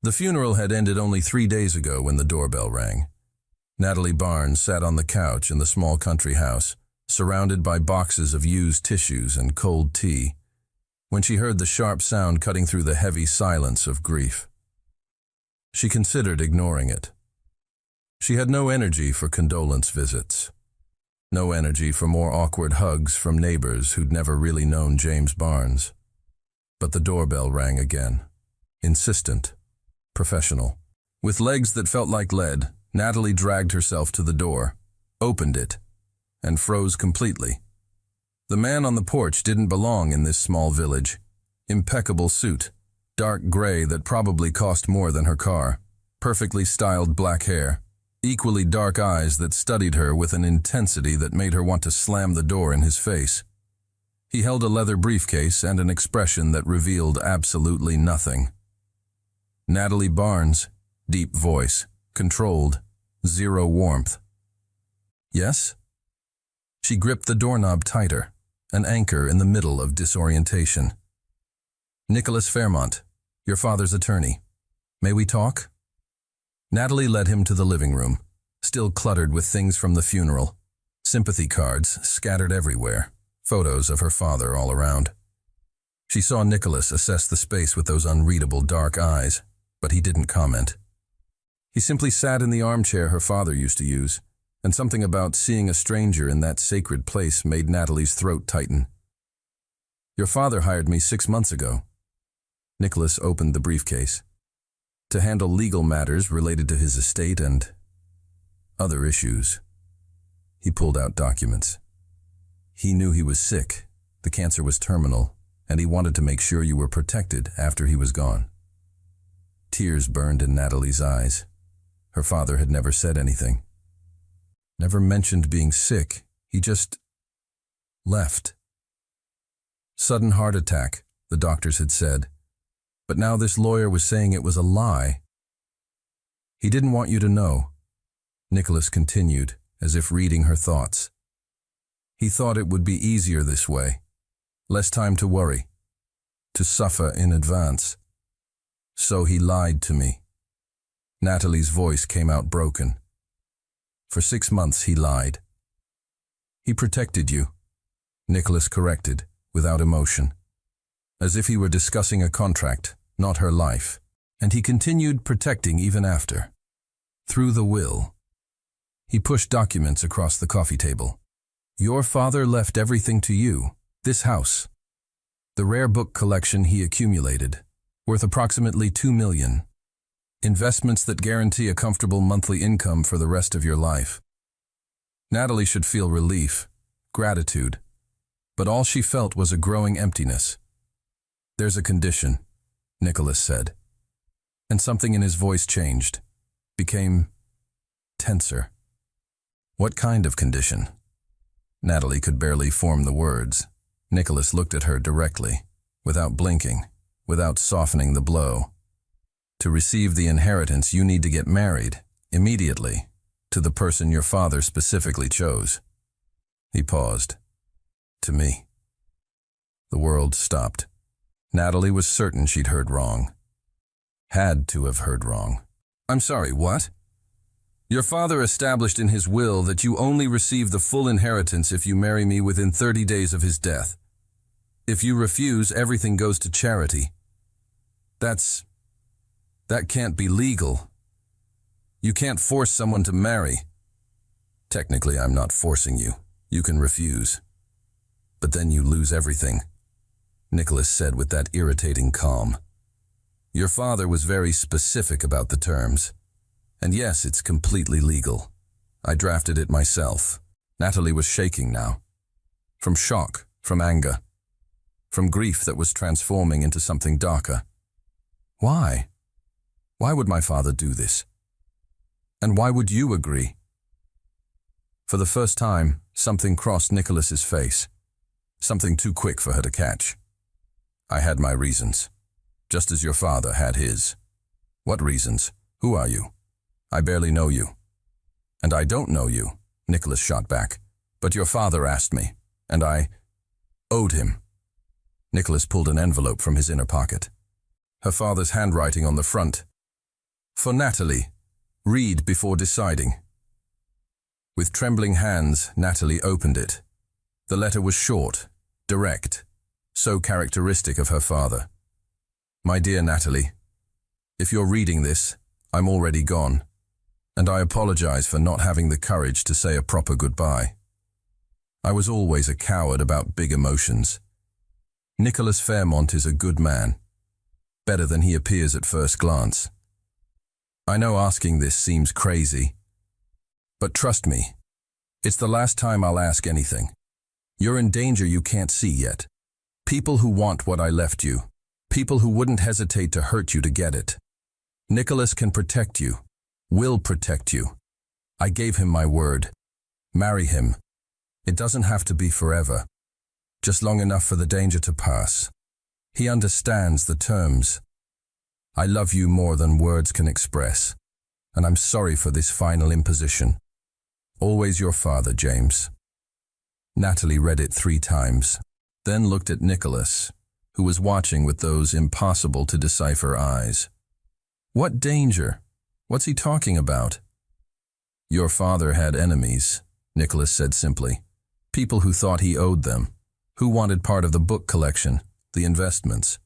The funeral had ended only 3 days ago when the doorbell rang. Natalie Barnes sat on the couch in the small country house, surrounded by boxes of used tissues and cold tea, when she heard the sharp sound cutting through the heavy silence of grief. She considered ignoring it. She had no energy for condolence visits. No energy for more awkward hugs from neighbors who'd never really known James Barnes. But the doorbell rang again. Insistent. Professional. With legs that felt like lead, Natalie dragged herself to the door, opened it, and froze completely. The man on the porch didn't belong in this small village. Impeccable suit, dark gray that probably cost more than her car, perfectly styled black hair, equally dark eyes that studied her with an intensity that made her want to slam the door in his face. He held a leather briefcase and an expression that revealed absolutely nothing. Natalie Barnes, deep voice, controlled, zero warmth. Yes? She gripped the doorknob tighter, an anchor in the middle of disorientation. Nicholas Fairmont, your father's attorney. May we talk? Natalie led him to the living room, still cluttered with things from the funeral. Sympathy cards scattered everywhere, photos of her father all around. She saw Nicholas assess the space with those unreadable dark eyes, but he didn't comment. He simply sat in the armchair her father used to use, and something about seeing a stranger in that sacred place made Natalie's throat tighten. Your father hired me 6 months ago. Nicholas opened the briefcase. To handle legal matters related to his estate and other issues. He pulled out documents. He knew he was sick, the cancer was terminal, and he wanted to make sure you were protected after he was gone. Tears burned in Natalie's eyes. Her father had never said anything. Never mentioned being sick. He just left. Sudden heart attack, the doctors had said. But now this lawyer was saying it was a lie. He didn't want you to know, Nicholas continued, as if reading her thoughts. He thought it would be easier this way. Less time to worry, to suffer in advance. So he lied to me. Natalie's voice came out broken. For 6 months he lied. He protected you, Nicholas corrected, without emotion, as if he were discussing a contract, not her life, and he continued protecting even after. Through the will. He pushed documents across the coffee table. Your father left everything to you, this house. The rare book collection he accumulated, worth approximately $2 million. Investments that guarantee a comfortable monthly income for the rest of your life. Natalie should feel relief, gratitude, but all she felt was a growing emptiness. There's a condition, Nicholas said, and something in his voice changed, became tenser. What kind of condition? Natalie could barely form the words. Nicholas looked at her directly, without blinking, without softening the blow. To receive the inheritance, you need to get married, immediately, to the person your father specifically chose. He paused. To me. The world stopped. Natalie was certain she'd heard wrong. Had to have heard wrong. I'm sorry, what? Your father established in his will that you only receive the full inheritance if you marry me within 30 days of his death. If you refuse, everything goes to charity. That can't be legal. You can't force someone to marry. Technically, I'm not forcing you. You can refuse. But then you lose everything, Nicholas said with that irritating calm. Your father was very specific about the terms. And yes, it's completely legal. I drafted it myself. Natalie was shaking now. From shock, from anger, from grief that was transforming into something darker. Why? Why would my father do this? And why would you agree? For the first time, something crossed Nicholas's face. Something too quick for her to catch. I had my reasons, just as your father had his. What reasons? Who are you? I barely know you. And I don't know you, Nicholas shot back. But your father asked me, and I owed him. Nicholas pulled an envelope from his inner pocket. Her father's handwriting on the front, For Natalie, read before deciding. With trembling hands, Natalie opened it. The letter was short, direct, so characteristic of her father. My dear Natalie, if you're reading this, I'm already gone, and I apologize for not having the courage to say a proper goodbye. I was always a coward about big emotions. Nicholas Fairmont is a good man, better than he appears at first glance. I know asking this seems crazy, but trust me, it's the last time I'll ask anything. You're in danger you can't see yet. People who want what I left you. People who wouldn't hesitate to hurt you to get it. Nicholas can protect you. Will protect you. I gave him my word. Marry him. It doesn't have to be forever. Just long enough for the danger to pass. He understands the terms. I love you more than words can express, and I'm sorry for this final imposition. Always your father, James. Natalie read it 3 times, then looked at Nicholas, who was watching with those impossible to decipher eyes. What danger? What's he talking about? Your father had enemies, Nicholas said simply. People who thought he owed them, who wanted part of the book collection, the investments.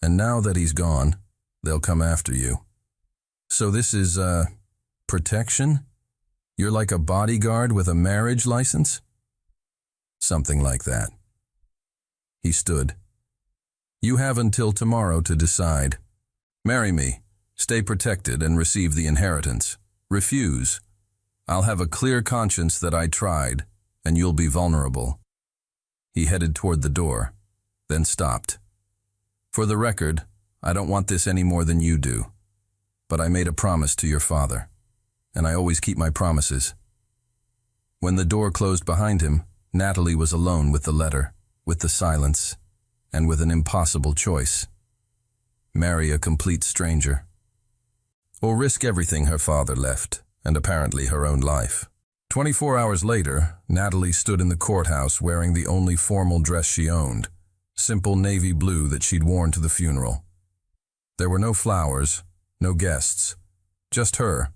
And now that he's gone, they'll come after you. So this is, protection? You're like a bodyguard with a marriage license? Something like that. He stood. You have until tomorrow to decide. Marry me, stay protected, and receive the inheritance. Refuse. I'll have a clear conscience that I tried, and you'll be vulnerable. He headed toward the door, then stopped. For the record, I don't want this any more than you do, but I made a promise to your father, and I always keep my promises. When the door closed behind him, Natalie was alone with the letter, with the silence, and with an impossible choice. Marry a complete stranger, or risk everything her father left, and apparently her own life. 24 hours later, Natalie stood in the courthouse wearing the only formal dress she owned, simple navy blue that she'd worn to the funeral. There were no flowers, no guests, just her,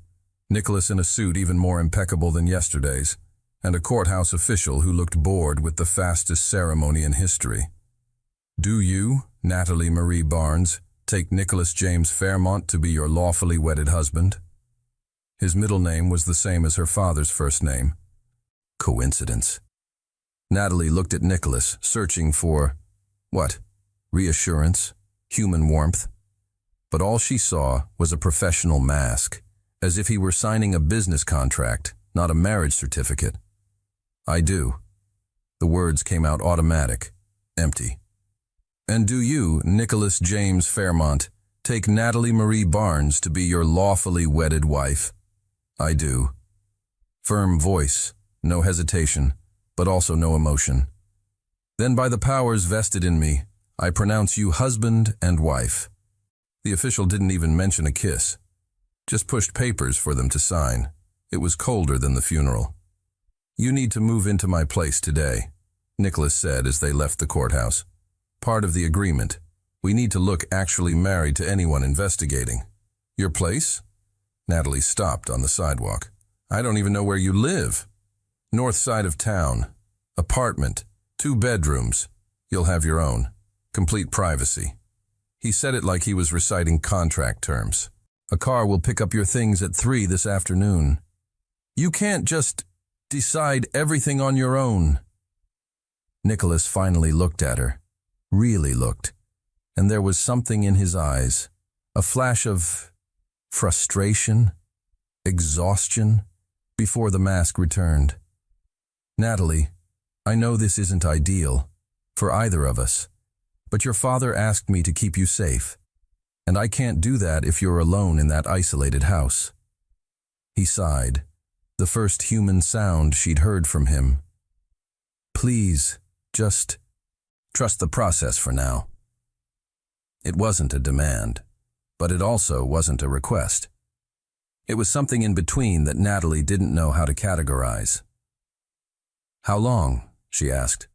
Nicholas in a suit even more impeccable than yesterday's, and a courthouse official who looked bored with the fastest ceremony in history. Do you, Natalie Marie Barnes, take Nicholas James Fairmont to be your lawfully wedded husband? His middle name was the same as her father's first name. Coincidence. Natalie looked at Nicholas, searching for, what? Reassurance? Human warmth? But all she saw was a professional mask, as if he were signing a business contract, not a marriage certificate. I do. The words came out automatic, empty. And do you, Nicholas James Fairmont, take Natalie Marie Barnes to be your lawfully wedded wife? I do. Firm voice, no hesitation, but also no emotion. Then by the powers vested in me, I pronounce you husband and wife. The official didn't even mention a kiss, just pushed papers for them to sign. It was colder than the funeral. You need to move into my place today, Nicholas said as they left the courthouse. Part of the agreement. We need to look actually married to anyone investigating. Your place? Natalie stopped on the sidewalk. I don't even know where you live. North side of town. Apartment. 2 bedrooms. You'll have your own. Complete privacy. He said it like he was reciting contract terms. A car will pick up your things at 3 this afternoon. You can't just decide everything on your own. Nicholas finally looked at her, really looked, and there was something in his eyes, a flash of frustration, exhaustion, before the mask returned. Natalie, I know this isn't ideal for either of us, but your father asked me to keep you safe, and I can't do that if you're alone in that isolated house. He sighed, the first human sound she'd heard from him. Please, just trust the process for now. It wasn't a demand, but it also wasn't a request. It was something in between that Natalie didn't know how to categorize. How long? She asked.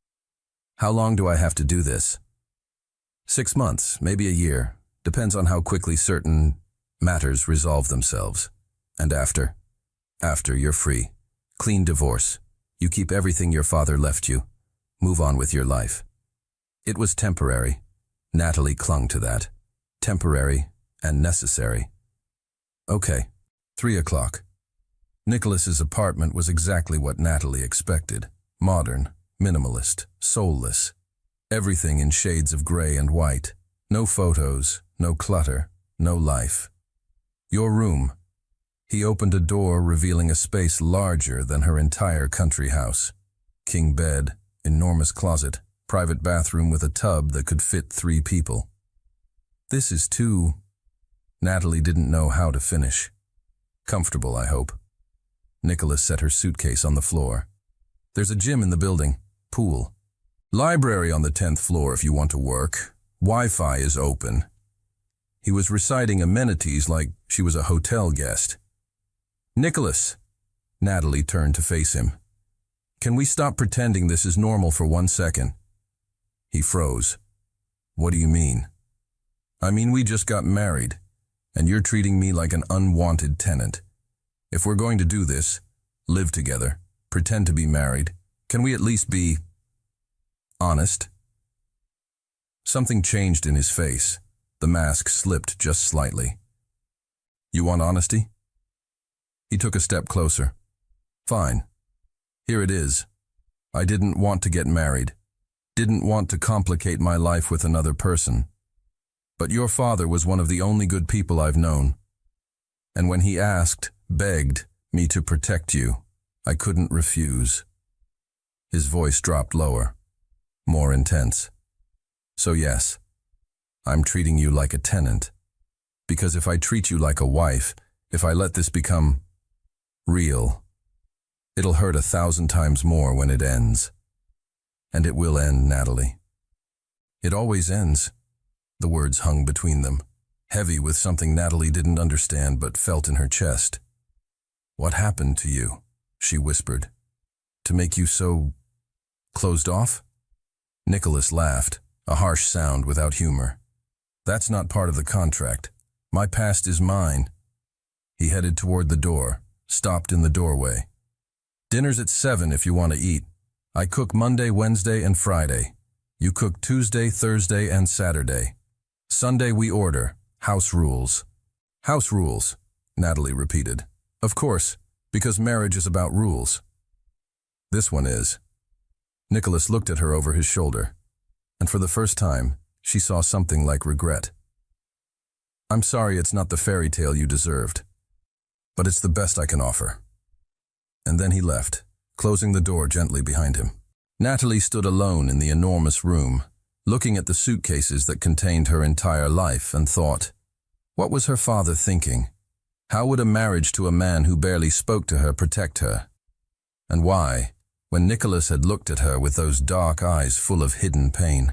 How long do I have to do this? 6 months, maybe a year. Depends on how quickly certain Matters resolve themselves. And after? After, you're free. Clean divorce. You keep everything your father left you. Move on with your life. It was temporary. Natalie clung to that. Temporary and necessary. Okay. 3 o'clock. Nicholas's apartment was exactly what Natalie expected. Modern, minimalist, soulless. Everything in shades of gray and white. No photos, no clutter, no life. Your room. He opened a door revealing a space larger than her entire country house. King bed, enormous closet, private bathroom with a tub that could fit 3 people. This is too... Natalie didn't know how to finish. Comfortable, I hope. Nicholas set her suitcase on the floor. There's a gym in the building. Pool. Library on the 10th floor if you want to work. Wi-Fi is open. He was reciting amenities like she was a hotel guest. Nicholas. Natalie turned to face him. Can we stop pretending this is normal for 1 second? He froze. What do you mean? I mean, we just got married, and you're treating me like an unwanted tenant. If we're going to do this, live together, pretend to be married, can we at least be honest? Something changed in his face. The mask slipped just slightly. You want honesty? He took a step closer. Fine. Here it is. I didn't want to get married. Didn't want to complicate my life with another person. But your father was one of the only good people I've known. And when he asked, begged me to protect you, I couldn't refuse. His voice dropped lower, more intense. So yes, I'm treating you like a tenant. Because if I treat you like a wife, if I let this become real, it'll hurt 1,000 times more when it ends. And it will end, Natalie. It always ends. The words hung between them, heavy with something Natalie didn't understand but felt in her chest. What happened to you? She whispered. To make you so closed off? Nicholas laughed, a harsh sound without humor. That's not part of the contract. My past is mine. He headed toward the door, stopped in the doorway. Dinner's at 7 if you want to eat. I cook Monday, Wednesday, and Friday. You cook Tuesday, Thursday, and Saturday. Sunday we order. House rules. House rules, Natalie repeated. Of course, because marriage is about rules. This one is. Nicholas looked at her over his shoulder, and for the first time, she saw something like regret. I'm sorry it's not the fairy tale you deserved, but it's the best I can offer. And then he left, closing the door gently behind him. Natalie stood alone in the enormous room, looking at the suitcases that contained her entire life and thought, what was her father thinking? How would a marriage to a man who barely spoke to her protect her? And why, when Nicholas had looked at her with those dark eyes full of hidden pain,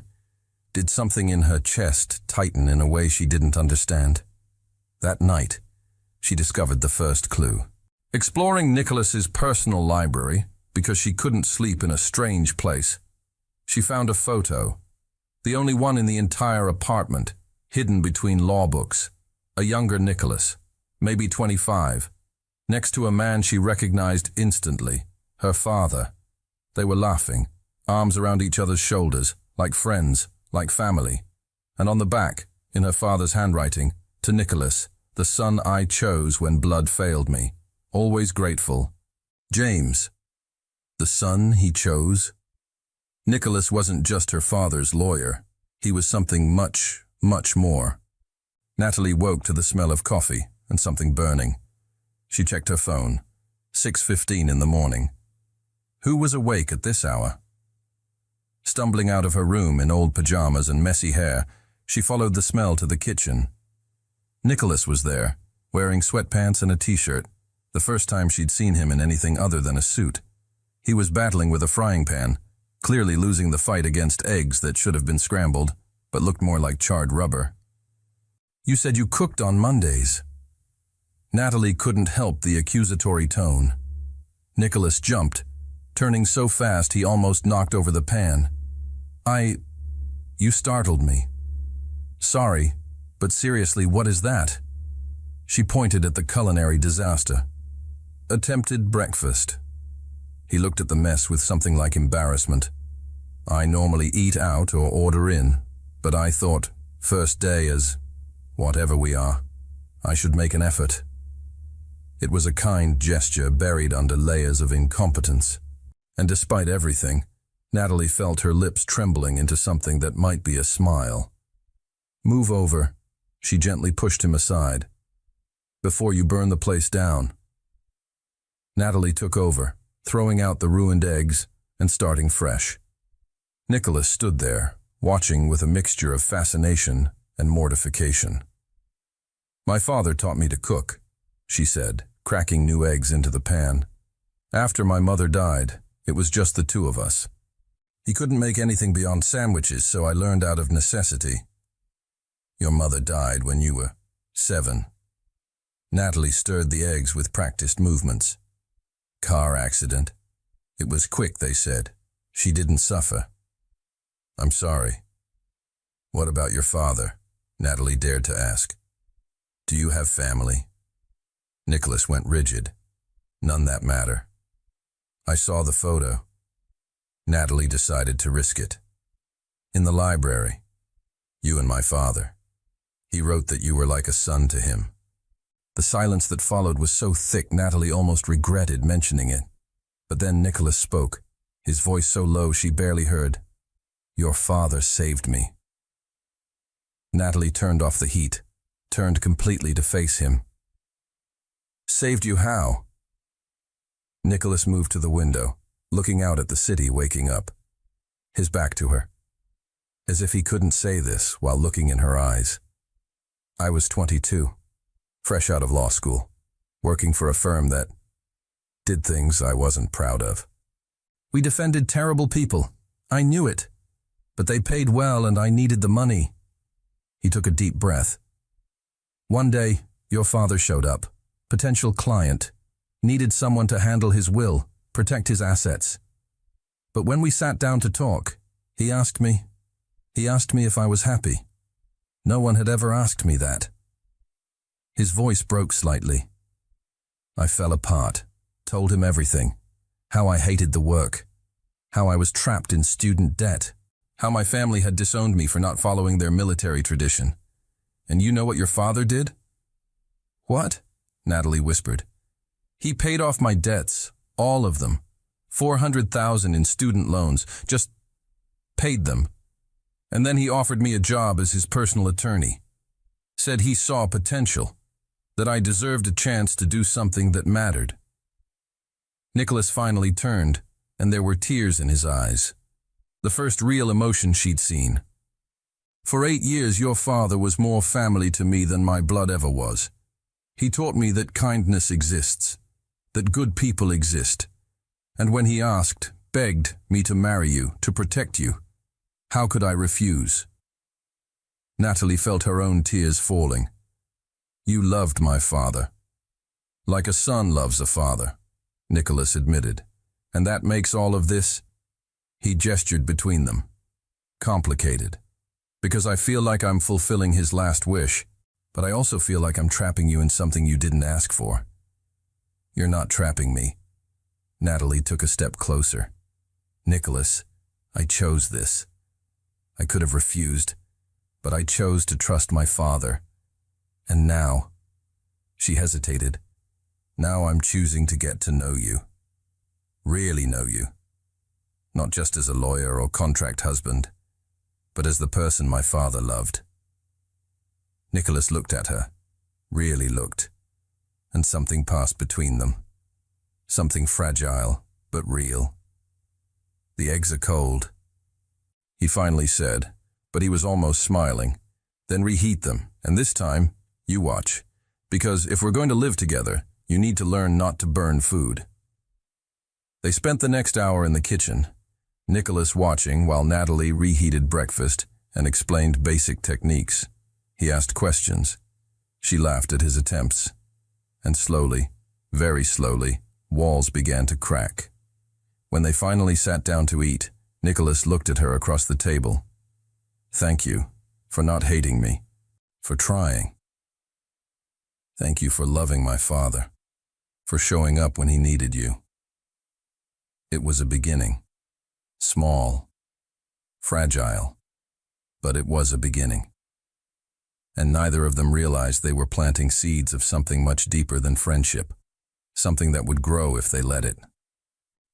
did something in her chest tighten in a way she didn't understand? That night, she discovered the first clue. Exploring Nicholas's personal library, because she couldn't sleep in a strange place, she found a photo, the only one in the entire apartment, hidden between law books. A younger Nicholas, maybe 25, next to a man she recognized instantly, her father. They were laughing, arms around each other's shoulders, like friends, like family. And on the back, in her father's handwriting, to Nicholas, the son I chose when blood failed me, always grateful. James. The son he chose? Nicholas wasn't just her father's lawyer. He was something much, much more. Natalie woke to the smell of coffee and something burning. She checked her phone. 6:15 in the morning. Who was awake at this hour? Stumbling out of her room in old pajamas and messy hair, she followed the smell to the kitchen. Nicholas was there, wearing sweatpants and a t-shirt, the first time she'd seen him in anything other than a suit. He was battling with a frying pan, clearly losing the fight against eggs that should have been scrambled, but looked more like charred rubber. You said you cooked on Mondays. Natalie couldn't help the accusatory tone. Nicholas jumped, turning so fast he almost knocked over the pan. You startled me. Sorry, but seriously, what is that? She pointed at the culinary disaster. Attempted breakfast. He looked at the mess with something like embarrassment. I normally eat out or order in, but I thought, first day as whatever we are, I should make an effort. It was a kind gesture buried under layers of incompetence. And despite everything, Natalie felt her lips trembling into something that might be a smile. Move over, she gently pushed him aside. Before you burn the place down. Natalie took over, throwing out the ruined eggs and starting fresh. Nicholas stood there, watching with a mixture of fascination and mortification. My father taught me to cook, she said, cracking new eggs into the pan. After my mother died, it was just the two of us. He couldn't make anything beyond sandwiches, so I learned out of necessity. Your mother died when you were 7. Natalie stirred the eggs with practiced movements. Car accident. It was quick, they said. She didn't suffer. I'm sorry. What about your father? Natalie dared to ask. Do you have family? Nicholas went rigid. None that matter. I saw the photo. Natalie decided to risk it. In the library. You and my father. He wrote that you were like a son to him. The silence that followed was so thick Natalie almost regretted mentioning it. But then Nicholas spoke, his voice so low she barely heard. Your father saved me. Natalie turned off the heat, turned completely to face him. Saved you how? Nicholas moved to the window, looking out at the city waking up, his back to her, as if he couldn't say this while looking in her eyes. I was 22, fresh out of law school, working for a firm that did things I wasn't proud of. We defended terrible people. I knew it. But they paid well and I needed the money. He took a deep breath. One day, your father showed up, potential client, needed someone to handle his will, protect his assets. But when we sat down to talk, he asked me if I was happy. No one had ever asked me that. His voice broke slightly. I fell apart, told him everything, how I hated the work, how I was trapped in student debt, how my family had disowned me for not following their military tradition. And you know what your father did? What? Natalie whispered. He paid off my debts, all of them. $400,000 in student loans, just paid them. And then he offered me a job as his personal attorney. Said he saw potential, that I deserved a chance to do something that mattered. Nicholas finally turned, and there were tears in his eyes. The first real emotion she'd seen. For 8 years, your father was more family to me than my blood ever was. He taught me that kindness exists, that good people exist. And when he asked, begged me to marry you, to protect you, how could I refuse? Natalie felt her own tears falling. You loved my father. Like a son loves a father, Nicholas admitted. And that makes all of this, he gestured between them, complicated. Because I feel like I'm fulfilling his last wish, but I also feel like I'm trapping you in something you didn't ask for. You're not trapping me. Natalie took a step closer. Nicholas, I chose this. I could have refused, but I chose to trust my father. And now, she hesitated. Now I'm choosing to get to know you. Really know you. Not just as a lawyer or contract husband, but as the person my father loved. Nicholas looked at her, really looked, and something passed between them. Something fragile, but real. The eggs are cold, he finally said, but he was almost smiling. Then reheat them, and this time, you watch. Because if we're going to live together, you need to learn not to burn food. They spent the next hour in the kitchen, Nicholas watching while Natalie reheated breakfast and explained basic techniques. He asked questions. She laughed at his attempts. And slowly, very slowly, walls began to crack. When they finally sat down to eat, Nicholas looked at her across the table. Thank you for not hating me, for trying. Thank you for loving my father, for showing up when he needed you. It was a beginning. Small, fragile, but it was a beginning. And neither of them realized they were planting seeds of something much deeper than friendship, something that would grow if they let it.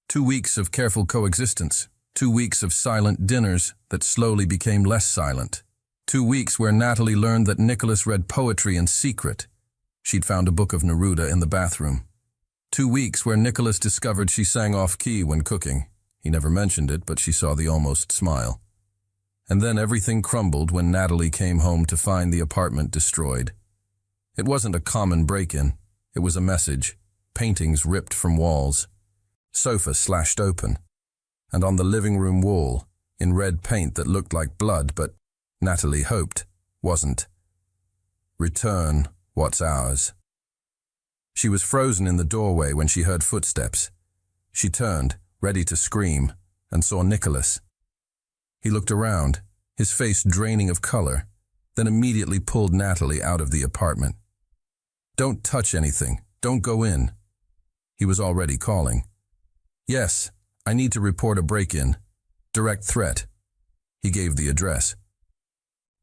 2 weeks of careful coexistence, 2 weeks of silent dinners that slowly became less silent. 2 weeks where Natalie learned that Nicholas read poetry in secret. She'd found a book of Neruda in the bathroom. 2 weeks where Nicholas discovered she sang off-key when cooking. He never mentioned it, but she saw the almost smile. And then everything crumbled when Natalie came home to find the apartment destroyed. It wasn't a common break-in. It was a message. Paintings ripped from walls. Sofa slashed open. And on the living room wall, in red paint that looked like blood, but Natalie hoped wasn't. Return what's ours. She was frozen in the doorway when she heard footsteps. She turned, ready to scream, and saw Nicholas. He looked around, his face draining of color, then immediately pulled Natalie out of the apartment. Don't touch anything. Don't go in. He was already calling. Yes, I need to report a break-in. Direct threat. He gave the address.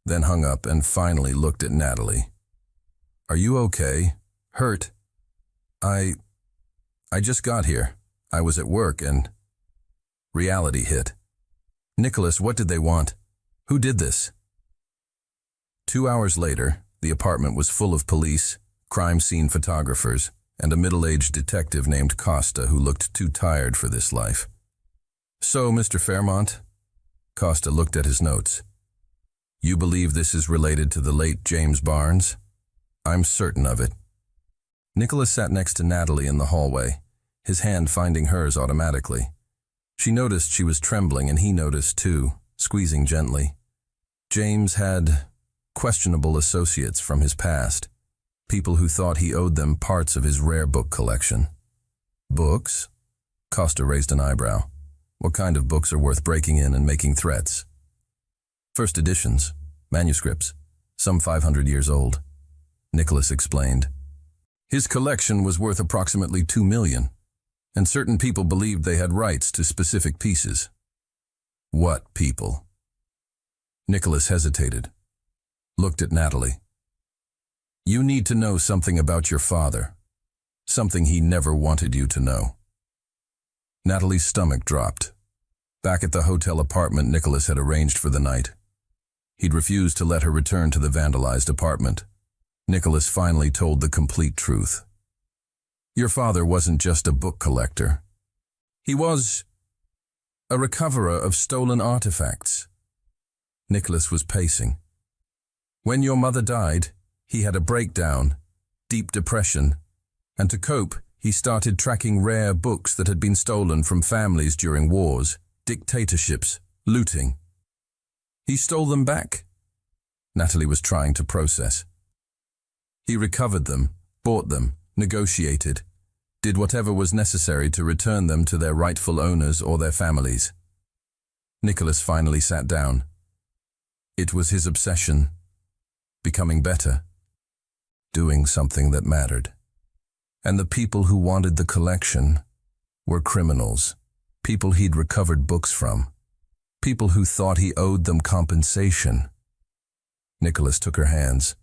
Then hung up and finally looked at Natalie. Are you okay? Hurt? I just got here. I was at work and reality hit. Nicholas, what did they want? Who did this? 2 hours later, the apartment was full of police, crime scene photographers, and a middle-aged detective named Costa who looked too tired for this life. So, Mr. Fairmont? Costa looked at his notes. You believe this is related to the late James Barnes? I'm certain of it. Nicholas sat next to Natalie in the hallway, his hand finding hers automatically. She noticed she was trembling, and he noticed too, squeezing gently. James had questionable associates from his past, people who thought he owed them parts of his rare book collection. Books? Costa raised an eyebrow. What kind of books are worth breaking in and making threats? First editions, manuscripts, some 500 years old. Nicholas explained. His collection was worth approximately $2 million. And certain people believed they had rights to specific pieces. What people? Nicholas hesitated, looked at Natalie. You need to know something about your father, something he never wanted you to know. Natalie's stomach dropped. Back at the hotel apartment Nicholas had arranged for the night, he'd refused to let her return to the vandalized apartment. Nicholas finally told the complete truth. Your father wasn't just a book collector. He was a recoverer of stolen artifacts. Nicholas was pacing. When your mother died, he had a breakdown, deep depression, and to cope, he started tracking rare books that had been stolen from families during wars, dictatorships, looting. He stole them back. Natalie was trying to process. He recovered them, bought them, negotiated, did whatever was necessary to return them to their rightful owners or their families. Nicholas finally sat down. It was his obsession, becoming better, doing something that mattered. And the people who wanted the collection were criminals, people he'd recovered books from, people who thought he owed them compensation. Nicholas took her hands.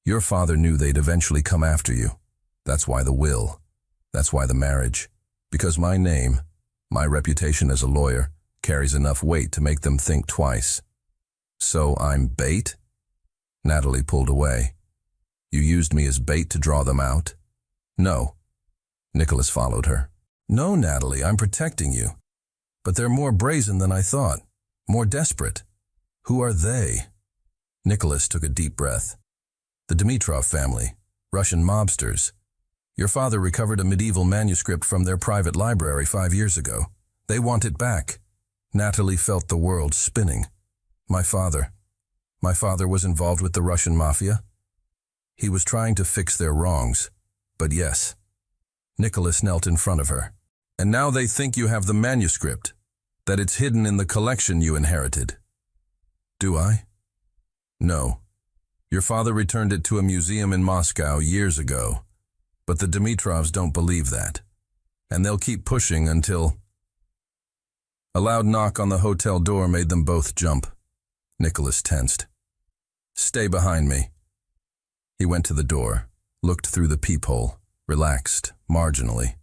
Your father knew they'd eventually come after you. That's why the will. That's why the marriage. Because my name, my reputation as a lawyer, carries enough weight to make them think twice. So I'm bait? Natalie pulled away. You used me as bait to draw them out? No. Nicholas followed her. No, Natalie, I'm protecting you. But they're more brazen than I thought. More desperate. Who are they? Nicholas took a deep breath. The Dimitrov family. Russian mobsters. Your father recovered a medieval manuscript from their private library 5 years ago. They want it back. Natalie felt the world spinning. My father was involved with the Russian mafia. He was trying to fix their wrongs. But yes. Nicholas knelt in front of her. And now they think you have the manuscript, that it's hidden in the collection you inherited. Do I? No. Your father returned it to a museum in Moscow years ago, but the Dimitrovs don't believe that, and they'll keep pushing until... A loud knock on the hotel door made them both jump. Nicholas tensed. "Stay behind me." He went to the door, looked through the peephole, relaxed, marginally.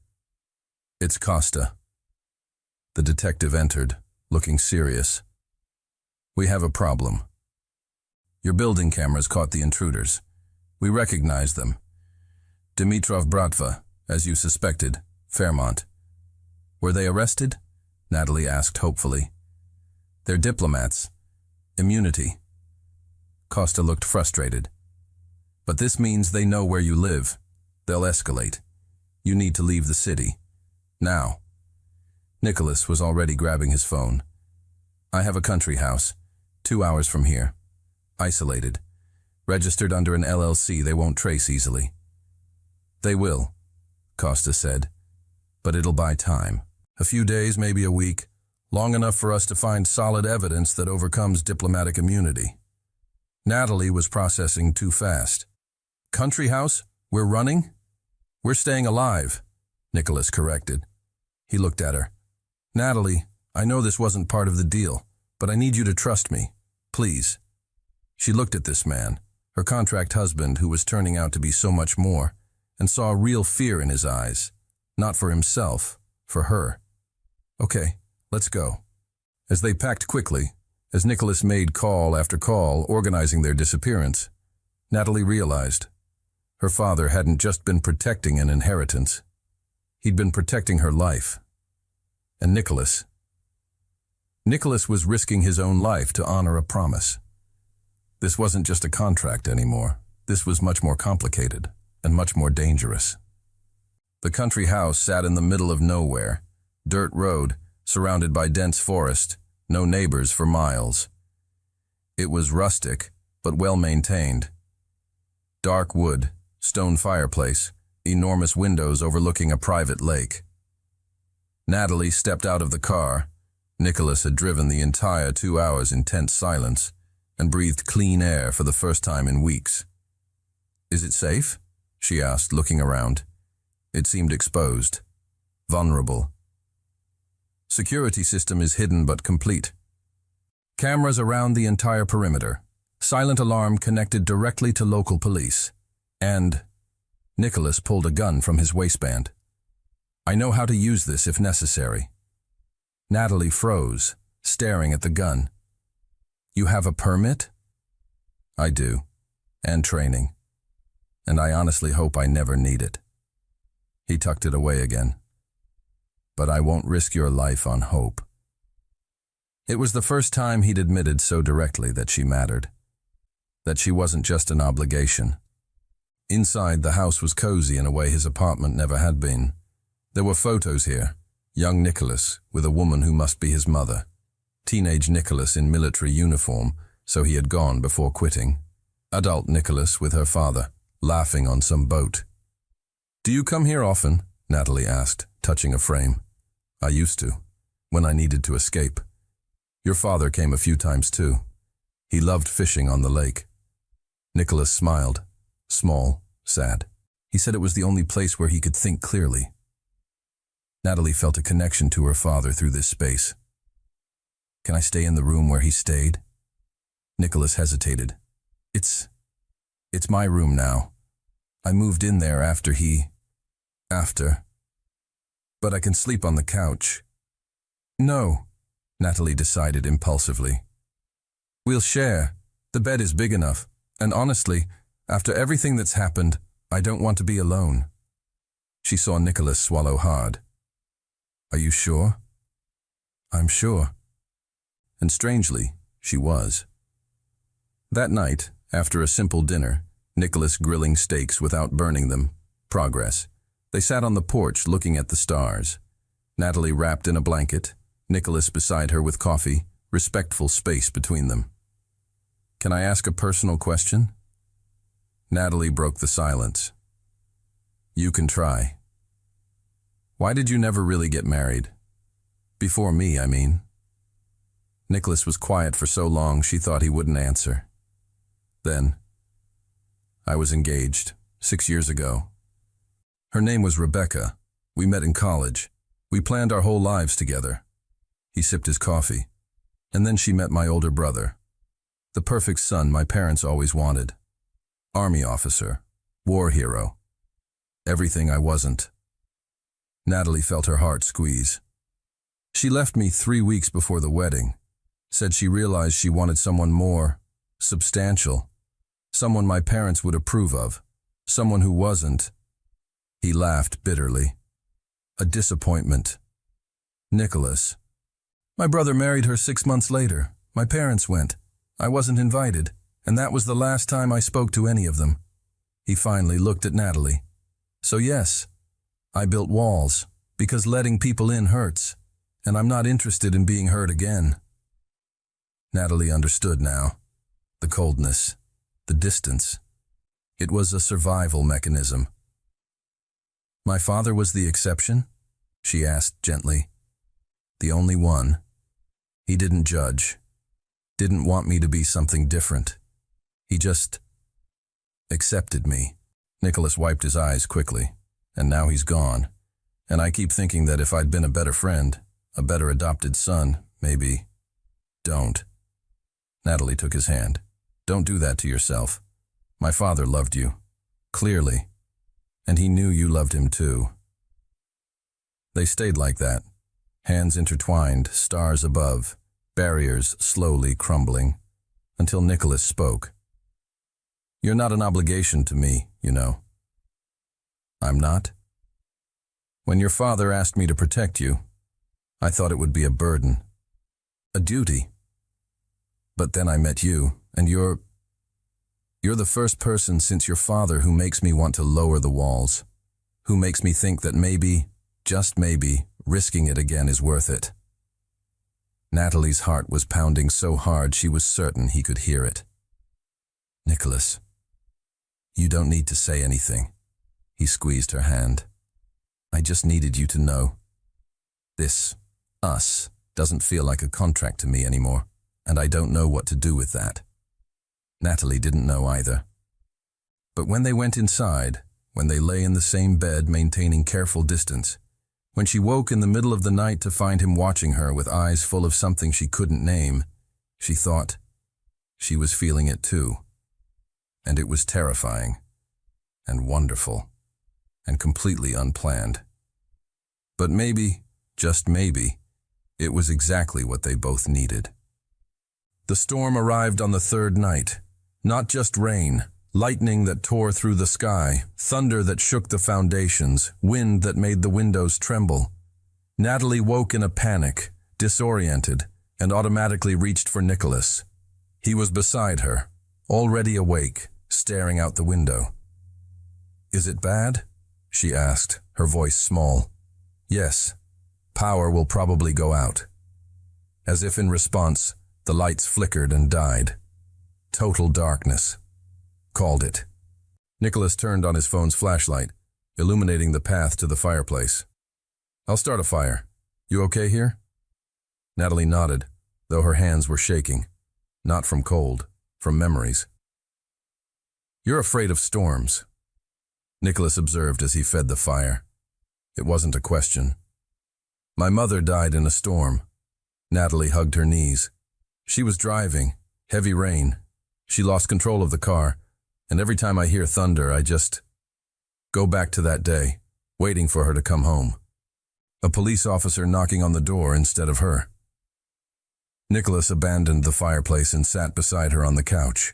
"It's Costa." The detective entered, looking serious. "We have a problem. Your building cameras caught the intruders. We recognize them. Dimitrov Bratva, as you suspected, Fairmont. Were they arrested?" Natalie asked hopefully. "They're diplomats. Immunity." Costa looked frustrated. "But this means they know where you live. They'll escalate. You need to leave the city. Now." Nicholas was already grabbing his phone. "I have a country house, 2 hours from here. Isolated. Registered under an LLC they won't trace easily." "They will," Costa said. "But it'll buy time. A few days, maybe a week. Long enough for us to find solid evidence that overcomes diplomatic immunity." Natalie was processing too fast. "Country house? We're running?" "We're staying alive," Nicholas corrected. He looked at her. "Natalie, I know this wasn't part of the deal, but I need you to trust me. Please." She looked at this man, her contract husband who was turning out to be so much more, and saw real fear in his eyes. Not for himself, for her. "Okay, let's go." As they packed quickly, as Nicholas made call after call organizing their disappearance, Natalie realized her father hadn't just been protecting an inheritance. He'd been protecting her life. And Nicholas was risking his own life to honor a promise. This wasn't just a contract anymore. This was much more complicated and much more dangerous. The country house sat in the middle of nowhere, dirt road, surrounded by dense forest, no neighbors for miles. It was rustic, but well-maintained. Dark wood, stone fireplace, enormous windows overlooking a private lake. Natalie stepped out of the car. Nicholas had driven the entire 2 hours in tense silence and breathed clean air for the first time in weeks. "Is it safe?" she asked, looking around. It seemed exposed, vulnerable. "Security system is hidden but complete. Cameras around the entire perimeter. Silent alarm connected directly to local police. And..." Nicholas pulled a gun from his waistband. "I know how to use this if necessary." Natalie froze, staring at the gun. "You have a permit?" "I do, and training. And I honestly hope I never need it." He tucked it away again. "But I won't risk your life on hope." It was the first time he'd admitted so directly that she mattered. That she wasn't just an obligation. Inside, the house was cozy in a way his apartment never had been. There were photos here. Young Nicholas with a woman who must be his mother. Teenage Nicholas in military uniform, so he had gone before quitting. Adult Nicholas with her father, laughing on some boat. "Do you come here often?" Natalie asked, touching a frame. "I used to, when I needed to escape. Your father came a few times too. He loved fishing on the lake." Nicholas smiled, small, sad. He said it was the only place where he could think clearly. Natalie felt a connection to her father through this space. "Can I stay in the room where he stayed?" Nicholas hesitated. It's my room now. I moved in there after. But I can sleep on the couch." "No," Natalie decided impulsively. "We'll share. The bed is big enough. And honestly, after everything that's happened, I don't want to be alone." She saw Nicholas swallow hard. "Are you sure?" "I'm sure." And strangely, she was. That night, after a simple dinner, Nicholas grilling steaks without burning them, progress, they sat on the porch looking at the stars. Natalie wrapped in a blanket, Nicholas beside her with coffee, respectful space between them. "Can I ask a personal question?" Natalie broke the silence. "You can try. Why did you never really get married? Before me, I mean." Nicholas was quiet for so long she thought he wouldn't answer. Then, I was engaged, 6 years ago. Her name was Rebecca. We met in college. We planned our whole lives together. He sipped his coffee. And then she met my older brother. The perfect son my parents always wanted. Army officer, war hero. Everything I wasn't. Natalie felt her heart squeeze. She left me 3 weeks before the wedding. Said she realized she wanted someone more substantial. Someone my parents would approve of. Someone who wasn't. He laughed bitterly. A disappointment. Nicholas. My brother married her 6 months later. My parents went. I wasn't invited, and that was the last time I spoke to any of them. He finally looked at Natalie. So yes, I built walls, because letting people in hurts, and I'm not interested in being hurt again. Natalie understood now. The coldness, the distance. It was a survival mechanism. My father was the exception? She asked gently. The only one. He didn't judge. Didn't want me to be something different. He just accepted me. Nicholas wiped his eyes quickly, and now he's gone. And I keep thinking that if I'd been a better friend, a better adopted son, maybe. Don't. Natalie took his hand. Don't do that to yourself. My father loved you. Clearly. And he knew you loved him too. They stayed like that. Hands intertwined, stars above, barriers slowly crumbling, until Nicholas spoke. You're not an obligation to me, you know. I'm not? When your father asked me to protect you, I thought it would be a burden, a duty. But then I met you, and you're the first person since your father who makes me want to lower the walls, who makes me think that maybe, just maybe, risking it again is worth it. Natalie's heart was pounding so hard she was certain he could hear it. Nicholas, you don't need to say anything. He squeezed her hand. I just needed you to know. This, us, doesn't feel like a contract to me anymore, and I don't know what to do with that. Natalie didn't know either. But when they went inside, when they lay in the same bed maintaining careful distance, when she woke in the middle of the night to find him watching her with eyes full of something she couldn't name, she thought she was feeling it too. And it was terrifying, and wonderful, and completely unplanned. But maybe, just maybe, it was exactly what they both needed. The storm arrived on the third night. Not just rain, lightning that tore through the sky, thunder that shook the foundations, wind that made the windows tremble. Natalie woke in a panic, disoriented, and automatically reached for Nicholas. He was beside her, already awake, staring out the window. Is it bad? She asked, her voice small. Yes. Power will probably go out. As if in response, the lights flickered and died. Total darkness. Called it. Nicholas turned on his phone's flashlight, illuminating the path to the fireplace. I'll start a fire. You okay here? Natalie nodded, though her hands were shaking. Not from cold, from memories. You're afraid of storms. Nicholas observed as he fed the fire. It wasn't a question. My mother died in a storm. Natalie hugged her knees. She was driving, heavy rain. She lost control of the car, and every time I hear thunder, I just go back to that day, waiting for her to come home. A police officer knocking on the door instead of her. Nicholas abandoned the fireplace and sat beside her on the couch.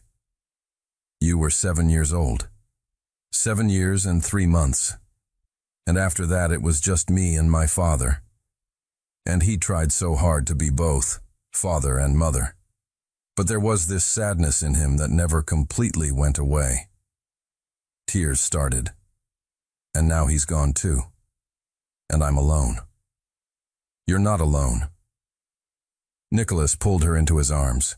You were 7 years old. 7 years and 3 months. And after that it was just me and my father. And he tried so hard to be both, father and mother. But there was this sadness in him that never completely went away. Tears started. And now he's gone too. And I'm alone. You're not alone. Nicholas pulled her into his arms.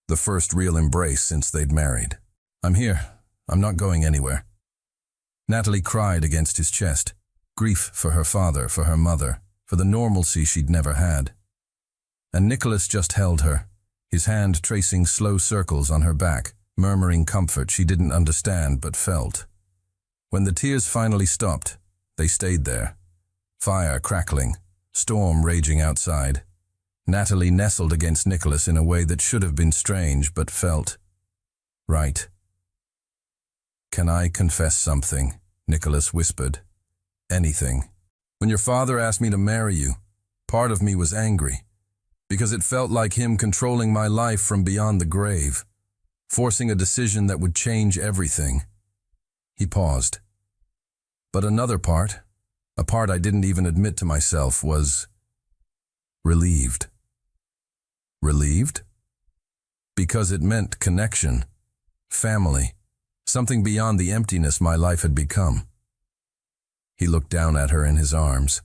The first real embrace since they'd married. I'm here. I'm not going anywhere. Natalie cried against his chest. Grief for her father, for her mother, for the normalcy she'd never had. And Nicholas just held her, his hand tracing slow circles on her back, murmuring comfort she didn't understand but felt. When the tears finally stopped, they stayed there. Fire crackling, storm raging outside. Natalie nestled against Nicholas in a way that should have been strange but felt right. "Can I confess something?" Nicholas whispered. "Anything. When your father asked me to marry you, part of me was angry, because it felt like him controlling my life from beyond the grave, forcing a decision that would change everything." He paused. But another part, a part I didn't even admit to myself, was relieved. Relieved? Because it meant connection, family, something beyond the emptiness my life had become. He looked down at her in his arms.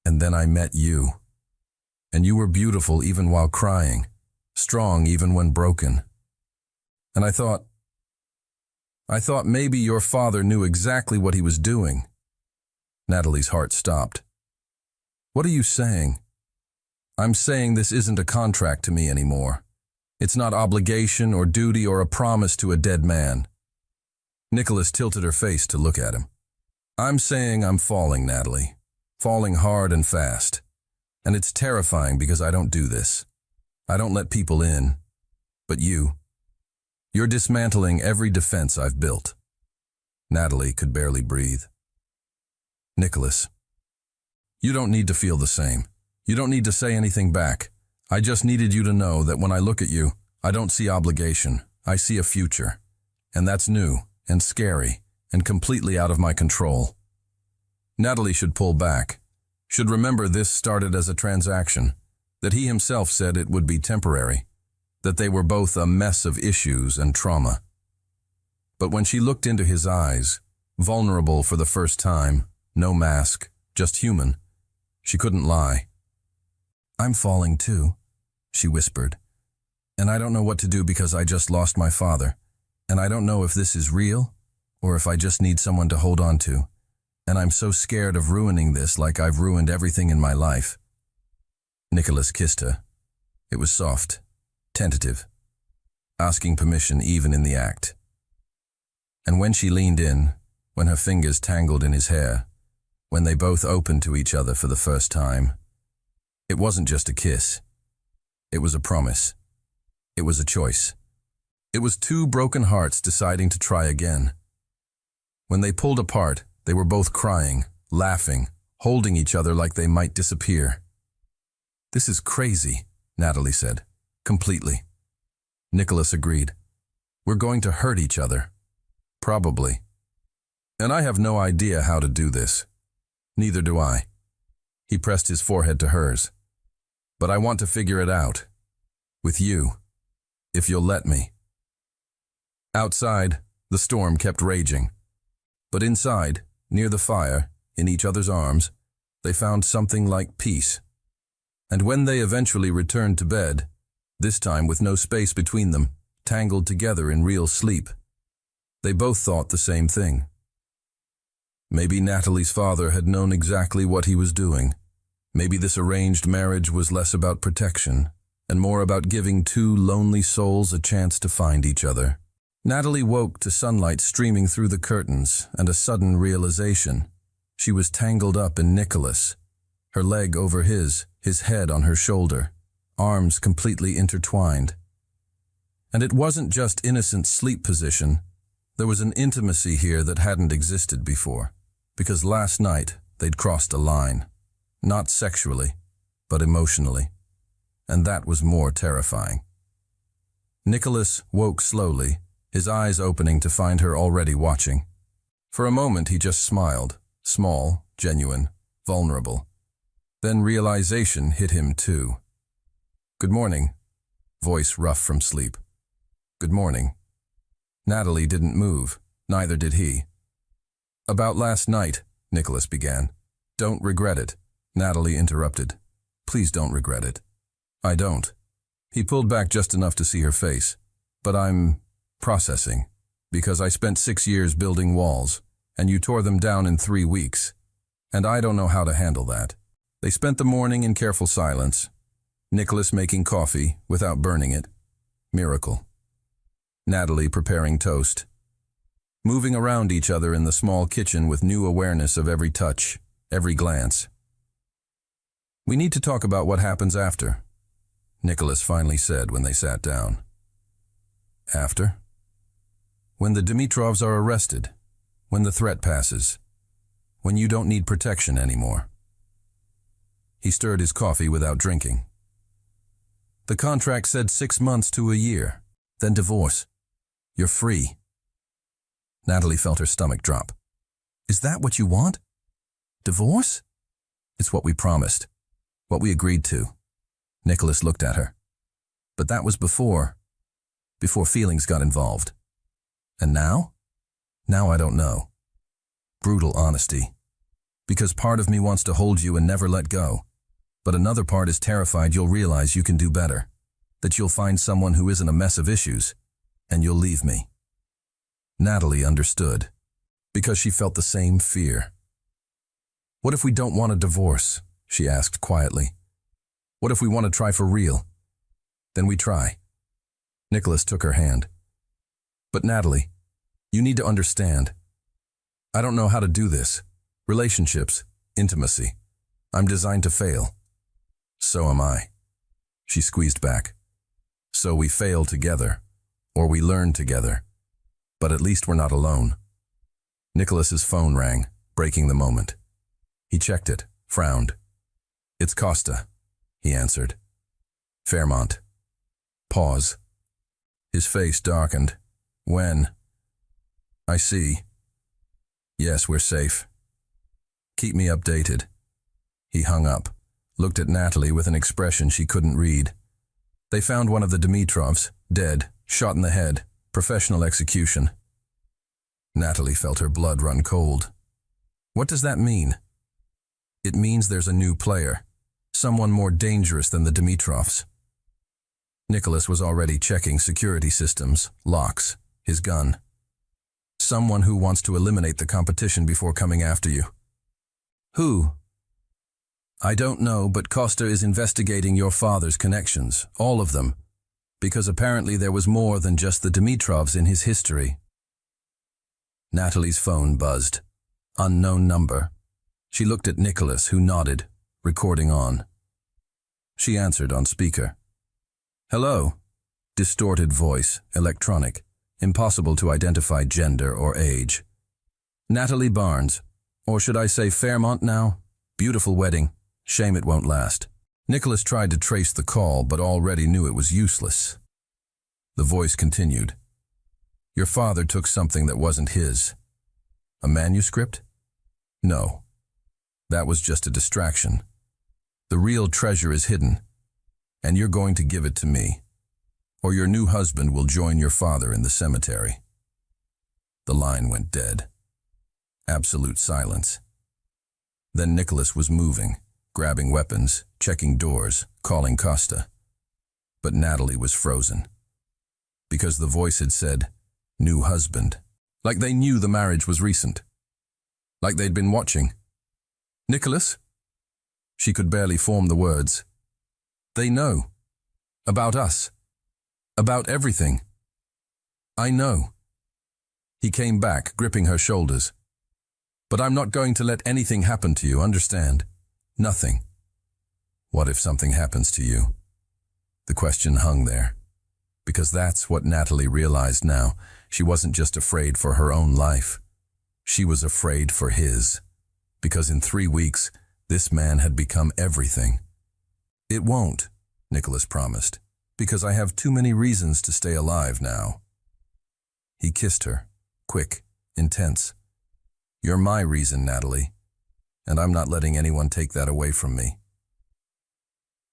"And then I met you. And you were beautiful even while crying, strong even when broken. And I thought maybe your father knew exactly what he was doing." Natalie's heart stopped. "What are you saying?" "I'm saying this isn't a contract to me anymore. It's not obligation or duty or a promise to a dead man." Nicholas tilted her face to look at him. "I'm saying I'm falling, Natalie. Falling hard and fast. And it's terrifying because I don't do this. I don't let people in. But you're dismantling every defense I've built." Natalie could barely breathe. "Nicholas, you don't need to feel the same. You don't need to say anything back. I just needed you to know that when I look at you, I don't see obligation. I see a future. And that's new and scary and completely out of my control." Natalie should pull back, should remember this started as a transaction, that he himself said it would be temporary, that they were both a mess of issues and trauma. But when she looked into his eyes, vulnerable for the first time, no mask, just human, she couldn't lie. "I'm falling too," she whispered. "And I don't know what to do because I just lost my father. And I don't know if this is real or if I just need someone to hold on to. And I'm so scared of ruining this like I've ruined everything in my life." Nicholas kissed her. It was soft, tentative, asking permission even in the act. And when she leaned in, when her fingers tangled in his hair, when they both opened to each other for the first time, it wasn't just a kiss. It was a promise. It was a choice. It was two broken hearts deciding to try again. When they pulled apart, they were both crying, laughing, holding each other like they might disappear. "This is crazy," Natalie said. "Completely." Nicholas agreed. "We're going to hurt each other. Probably. And I have no idea how to do this. Neither do I." He pressed his forehead to hers. "But I want to figure it out. With you. If you'll let me." Outside, the storm kept raging. But inside, near the fire, in each other's arms, they found something like peace. And when they eventually returned to bed, this time with no space between them, tangled together in real sleep, they both thought the same thing. Maybe Natalie's father had known exactly what he was doing. Maybe this arranged marriage was less about protection and more about giving two lonely souls a chance to find each other. Natalie woke to sunlight streaming through the curtains and a sudden realization. She was tangled up in Nicholas, her leg over his head on her shoulder, arms completely intertwined. And it wasn't just innocent sleep position. There was an intimacy here that hadn't existed before, because last night they'd crossed a line, not sexually, but emotionally. And that was more terrifying. Nicholas woke slowly, his eyes opening to find her already watching. For a moment he just smiled, small, genuine, vulnerable. Then realization hit him too. "Good morning," voice rough from sleep. "Good morning." Natalie didn't move, neither did he. "About last night," Nicholas began. "Don't regret it," Natalie interrupted. "Please don't regret it." "I don't." He pulled back just enough to see her face. "But I'm processing, because I spent 6 years building walls, and you tore them down in 3 weeks, and I don't know how to handle that." They spent the morning in careful silence, Nicholas making coffee without burning it. Miracle. Natalie preparing toast. Moving around each other in the small kitchen with new awareness of every touch, every glance. "We need to talk about what happens after," Nicholas finally said when they sat down. "After?" "When the Dimitrovs are arrested, when the threat passes, when you don't need protection anymore." He stirred his coffee without drinking. "The contract said 6 months to a year, then divorce. You're free." Natalie felt her stomach drop. "Is that what you want? Divorce?" "It's what we promised, what we agreed to." Nicholas looked at her. "But that was before feelings got involved. And now? Now I don't know." Brutal honesty. "Because part of me wants to hold you and never let go. But another part is terrified you'll realize you can do better, that you'll find someone who isn't a mess of issues, and you'll leave me." Natalie understood, because she felt the same fear. "What if we don't want a divorce?" she asked quietly. "What if we want to try for real? Then we try." Nicholas took her hand. "But Natalie, you need to understand. I don't know how to do this. Relationships, intimacy. I'm designed to fail." "So am I." She squeezed back. "So we fail together, or we learn together. But at least we're not alone." Nicholas's phone rang, breaking the moment. He checked it, frowned. "It's Costa," he answered. "Fairmont." Pause. His face darkened. "When?" "I see. Yes, we're safe. Keep me updated." He hung up, looked at Natalie with an expression she couldn't read. "They found one of the Dimitrovs, dead, shot in the head, professional execution." Natalie felt her blood run cold. "What does that mean?" "It means there's a new player, someone more dangerous than the Dimitrovs." Nicholas was already checking security systems, locks, his gun. "Someone who wants to eliminate the competition before coming after you." "Who?" "I don't know, but Costa is investigating your father's connections, all of them, because apparently there was more than just the Dimitrovs in his history." Natalie's phone buzzed. Unknown number. She looked at Nicholas, who nodded, recording on. She answered on speaker. "Hello." Distorted voice, electronic, impossible to identify gender or age. "Natalie Barnes, or should I say Fairmont now? Beautiful wedding. Shame it won't last." Nicholas tried to trace the call, but already knew it was useless. The voice continued. "Your father took something that wasn't his." "A manuscript?" "No. That was just a distraction. The real treasure is hidden, and you're going to give it to me, or your new husband will join your father in the cemetery." The line went dead. Absolute silence. Then Nicholas was moving, grabbing weapons, checking doors, calling Costa. But Natalie was frozen. Because the voice had said, "New husband." Like they knew the marriage was recent. Like they'd been watching. "Nicholas?" She could barely form the words. "They know. About us. About everything." "I know." He came back, gripping her shoulders. "But I'm not going to let anything happen to you, understand? Nothing." What if something happens to you? The question hung there. Because that's what Natalie realized now. She wasn't just afraid for her own life. She was afraid for his. Because in 3 weeks, this man had become everything. "It won't," Nicholas promised, "because I have too many reasons to stay alive now." He kissed her, quick, intense. "You're my reason, Natalie, and I'm not letting anyone take that away from me."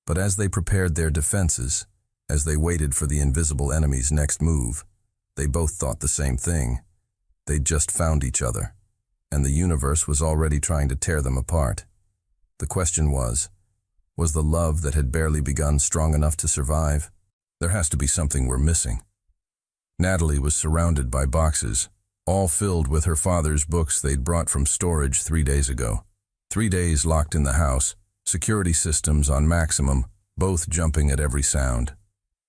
But as they prepared their defenses, as they waited for the invisible enemy's next move, they both thought the same thing. They'd just found each other, and the universe was already trying to tear them apart. The question was the love that had barely begun strong enough to survive? There has to be something we're missing. Natalie was surrounded by boxes, all filled with her father's books they'd brought from storage 3 days ago. 3 days locked in the house, security systems on maximum, both jumping at every sound.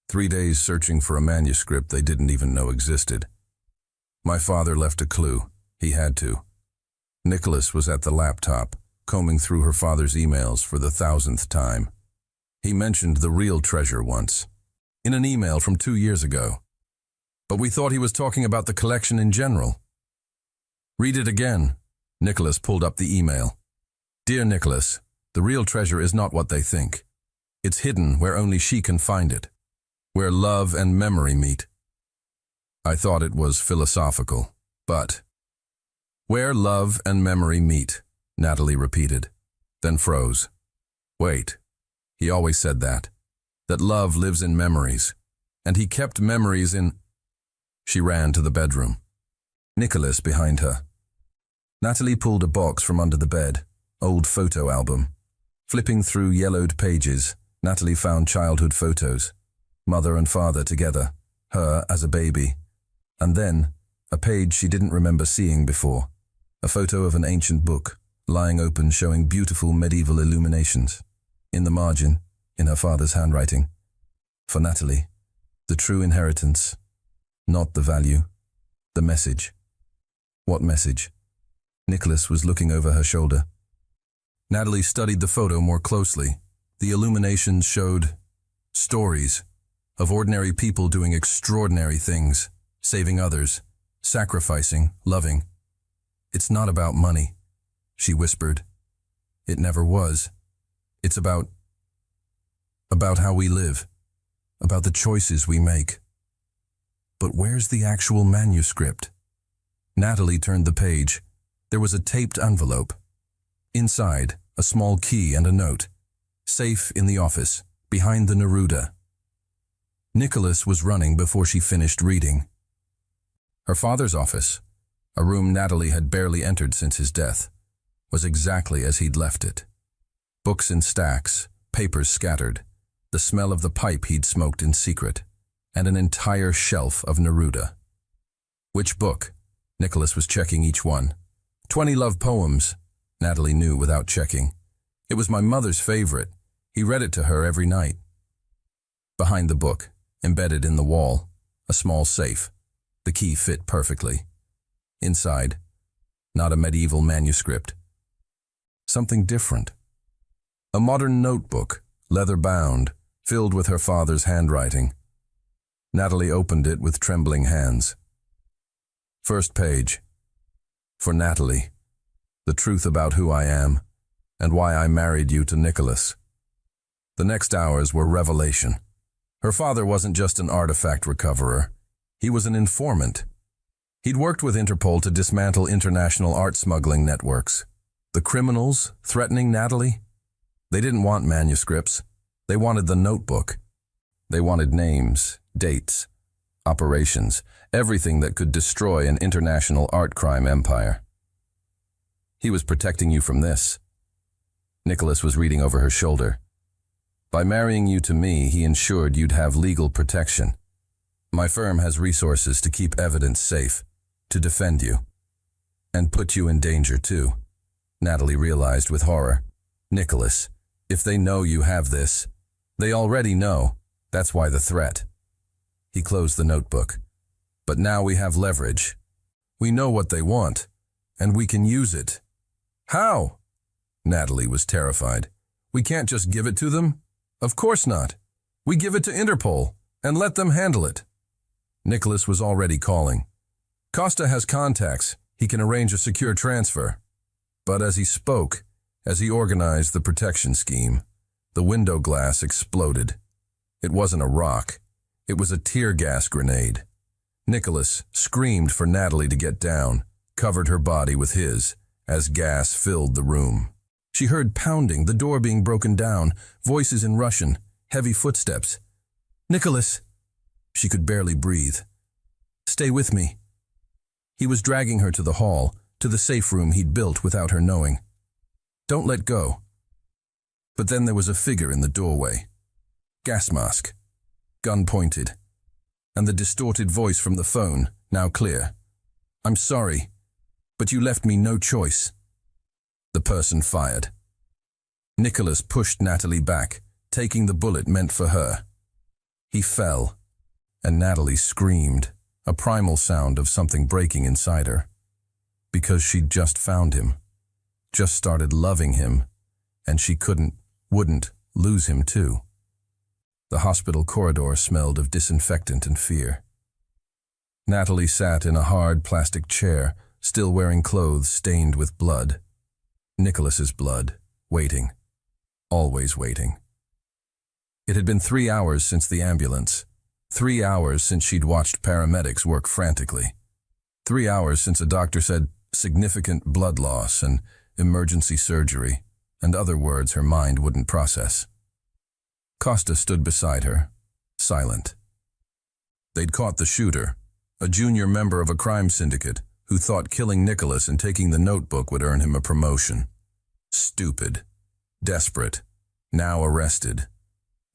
3 days searching for a manuscript they didn't even know existed. My father left a clue. He had to. Nicholas was at the laptop, combing through her father's emails for the 1,000th time. He mentioned the real treasure once, in an email from 2 years ago. But we thought he was talking about the collection in general. Read it again. Nicholas pulled up the email. Dear Nicholas, the real treasure is not what they think. It's hidden where only she can find it, where love and memory meet. I thought it was philosophical, but... Where love and memory meet, Natalie repeated, then froze. Wait, he always said that love lives in memories, and he kept memories in... She ran to the bedroom. Nicholas behind her. Natalie pulled a box from under the bed, old photo album. Flipping through yellowed pages, Natalie found childhood photos, mother and father together, her as a baby. And then, a page she didn't remember seeing before, a photo of an ancient book, lying open showing beautiful medieval illuminations. In the margin, in her father's handwriting. For Natalie, the true inheritance, not the value, the message. What message? Nicholas was looking over her shoulder. Natalie studied the photo more closely. The illuminations showed stories of ordinary people doing extraordinary things, saving others, sacrificing, loving. It's not about money, she whispered. It never was. It's about how we live, about the choices we make. But where's the actual manuscript? Natalie turned the page. There was a taped envelope. Inside, a small key and a note. Safe in the office, behind the Neruda. Nicholas was running before she finished reading. Her father's office, a room Natalie had barely entered since his death, was exactly as he'd left it. Books in stacks, papers scattered, the smell of the pipe he'd smoked in secret, and an entire shelf of Neruda. Which book? Nicholas was checking each one. 20 love poems, Natalie knew without checking. It was my mother's favorite. He read it to her every night. Behind the book, embedded in the wall, a small safe. The key fit perfectly. Inside, not a medieval manuscript. Something different. A modern notebook, leather-bound, filled with her father's handwriting. Natalie opened it with trembling hands. First page. For Natalie, the truth about who I am and why I married you to Nicholas. The next hours were revelation. Her father wasn't just an artifact recoverer. He was an informant. He'd worked with Interpol to dismantle international art smuggling networks. The criminals threatening Natalie? They didn't want manuscripts. They wanted the notebook. They wanted names, dates, operations, everything that could destroy an international art crime empire. He was protecting you from this. Nicholas was reading over her shoulder. By marrying you to me, he ensured you'd have legal protection. My firm has resources to keep evidence safe, to defend you. And put you in danger too, Natalie realized with horror. Nicholas, if they know you have this, they already know. That's why the threat. He closed the notebook. But now we have leverage. We know what they want, and we can use it. How? Natalie was terrified. We can't just give it to them? Of course not. We give it to Interpol and let them handle it. Nicholas was already calling. Costa has contacts. He can arrange a secure transfer. But as he spoke, as he organized the protection scheme, the window glass exploded. It wasn't a rock. It was a tear gas grenade. Nicholas screamed for Natalie to get down, covered her body with his, as gas filled the room. She heard pounding, the door being broken down, voices in Russian, heavy footsteps. Nicholas! She could barely breathe. Stay with me. He was dragging her to the hall, to the safe room he'd built without her knowing. Don't let go. But then there was a figure in the doorway. Gas mask, gun pointed, and the distorted voice from the phone, now clear. I'm sorry, but you left me no choice. The person fired. Nicholas pushed Natalie back, taking the bullet meant for her. He fell, and Natalie screamed, a primal sound of something breaking inside her. Because she'd just found him, just started loving him, and she wouldn't lose him too. The hospital corridor smelled of disinfectant and fear. Natalie sat in a hard plastic chair, still wearing clothes stained with blood. Nicholas's blood, waiting, always waiting. It had been 3 hours since the ambulance, 3 hours since she'd watched paramedics work frantically, 3 hours since a doctor said significant blood loss and emergency surgery, and other words her mind wouldn't process. Costa stood beside her, silent. They'd caught the shooter, a junior member of a crime syndicate who thought killing Nicholas and taking the notebook would earn him a promotion. Stupid, desperate, now arrested.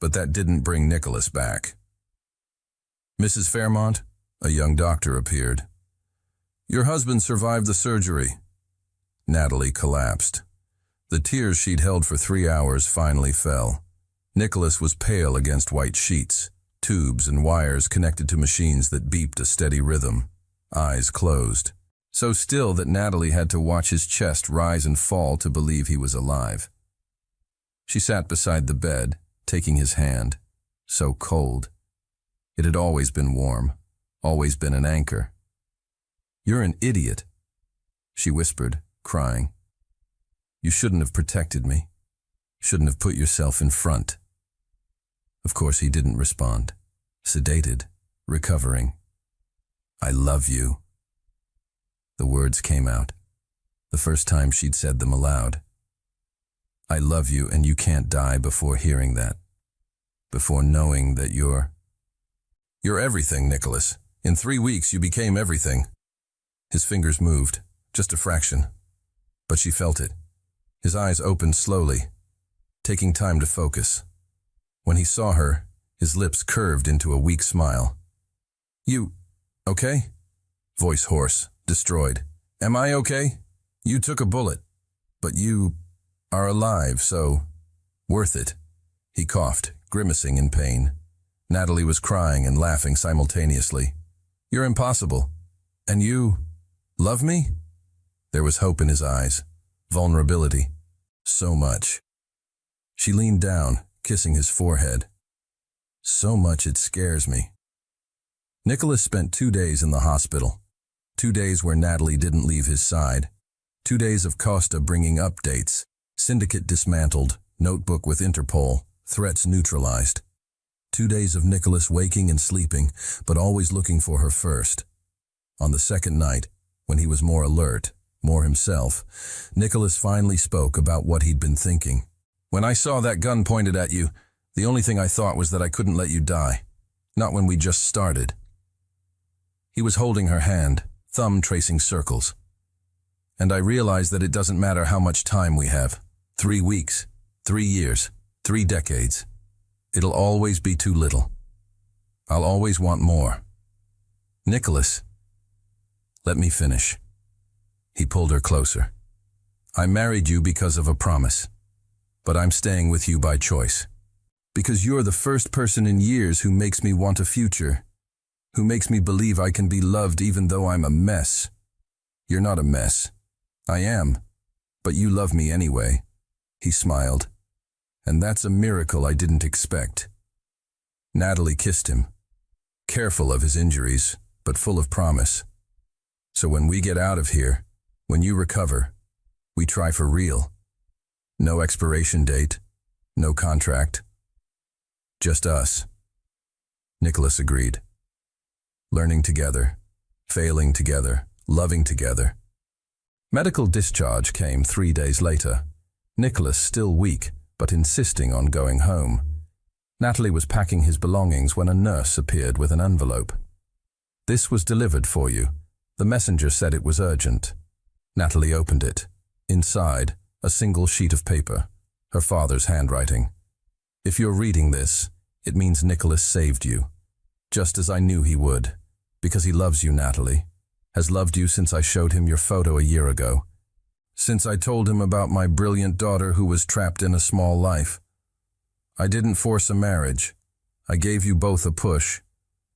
But that didn't bring Nicholas back. Mrs. Fairmont, a young doctor, appeared. Your husband survived the surgery. Natalie collapsed. The tears she'd held for 3 hours finally fell. Nicholas was pale against white sheets, tubes and wires connected to machines that beeped a steady rhythm, eyes closed, so still that Natalie had to watch his chest rise and fall to believe he was alive. She sat beside the bed, taking his hand, so cold. It had always been warm, always been an anchor. You're an idiot, she whispered, crying. You shouldn't have protected me, shouldn't have put yourself in front. Of course he didn't respond, sedated, recovering. I love you. The words came out, the first time she'd said them aloud. I love you, and you can't die before hearing that, before knowing that you're everything, Nicholas. In 3 weeks you became everything. His fingers moved, just a fraction, but she felt it. His eyes opened slowly, taking time to focus. When he saw her, his lips curved into a weak smile. You, okay? Voice hoarse, destroyed. Am I okay? You took a bullet, but you are alive, so worth it. He coughed, grimacing in pain. Natalie was crying and laughing simultaneously. You're impossible. And you love me? There was hope in his eyes, vulnerability, so much. She leaned down, kissing his forehead. So much it scares me. Nicholas spent 2 days in the hospital. 2 days where Natalie didn't leave his side. 2 days of Costa bringing updates. Syndicate dismantled, notebook with Interpol, threats neutralized. 2 days of Nicholas waking and sleeping, but always looking for her first. On the second night, when he was more alert, more himself, Nicholas finally spoke about what he'd been thinking. When I saw that gun pointed at you, the only thing I thought was that I couldn't let you die. Not when we just started. He was holding her hand, thumb tracing circles. And I realized that it doesn't matter how much time we have. 3 weeks, 3 years, 3 decades. It'll always be too little. I'll always want more. Nicholas, let me finish. He pulled her closer. I married you because of a promise. But I'm staying with you by choice. Because you're the first person in years who makes me want a future. Who makes me believe I can be loved even though I'm a mess. You're not a mess. I am. But you love me anyway. He smiled. And that's a miracle I didn't expect. Natalie kissed him. Careful of his injuries, but full of promise. So when we get out of here, when you recover, we try for real. No expiration date, no contract. Just us. Nicholas agreed. Learning together, failing together, loving together. Medical discharge came 3 days later. Nicholas still weak, but insisting on going home. Natalie was packing his belongings when a nurse appeared with an envelope. This was delivered for you. The messenger said it was urgent. Natalie opened it. Inside, a single sheet of paper, her father's handwriting. If you're reading this, it means Nicholas saved you. Just as I knew he would. Because he loves you, Natalie. Has loved you since I showed him your photo a year ago. Since I told him about my brilliant daughter who was trapped in a small life. I didn't force a marriage. I gave you both a push,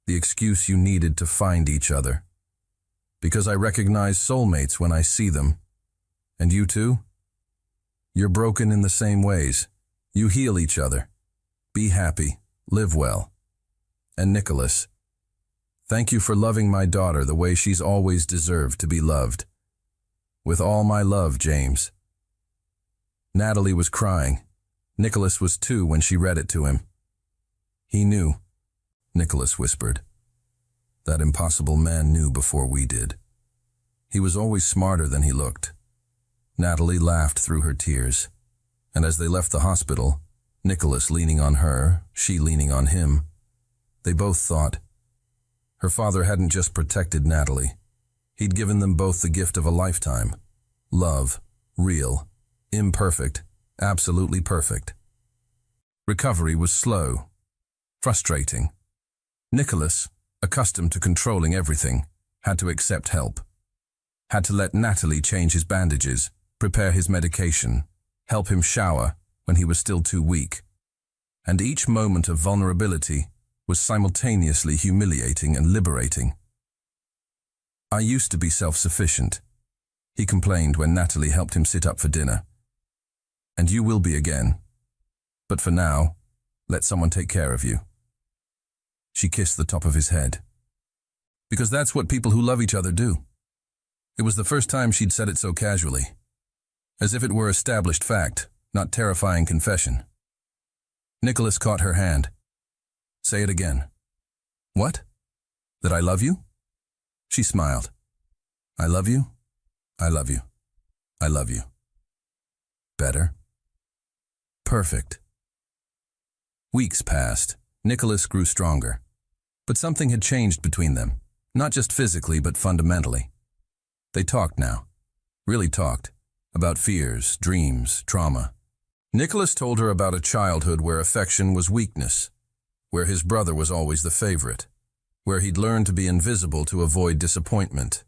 the excuse you needed to find each other. Because I recognize soulmates when I see them. And you too? You're broken in the same ways. You heal each other. Be happy. Live well. And Nicholas, thank you for loving my daughter the way she's always deserved to be loved. With all my love, James. Natalie was crying. Nicholas was too when she read it to him. He knew, Nicholas whispered. That impossible man knew before we did. He was always smarter than he looked. Natalie laughed through her tears, and as they left the hospital, Nicholas leaning on her, she leaning on him, they both thought, her father hadn't just protected Natalie. He'd given them both the gift of a lifetime. Love, real, imperfect, absolutely perfect. Recovery was slow, frustrating. Nicholas, accustomed to controlling everything, had to accept help. Had to let Natalie change his bandages, prepare his medication, help him shower when he was still too weak. And each moment of vulnerability was simultaneously humiliating and liberating. I used to be self-sufficient, he complained when Natalie helped him sit up for dinner. And you will be again. But for now, let someone take care of you. She kissed the top of his head. Because that's what people who love each other do. It was the first time she'd said it so casually, as if it were established fact, not terrifying confession. Nicholas caught her hand. Say it again. What? That I love you? She smiled. I love you. I love you. I love you. Better? Perfect. Weeks passed. Nicholas grew stronger. But something had changed between them, not just physically but fundamentally. They talked now. Really talked. About fears, dreams, trauma. Nicholas told her about a childhood where affection was weakness, where his brother was always the favorite, where he'd learned to be invisible to avoid disappointment.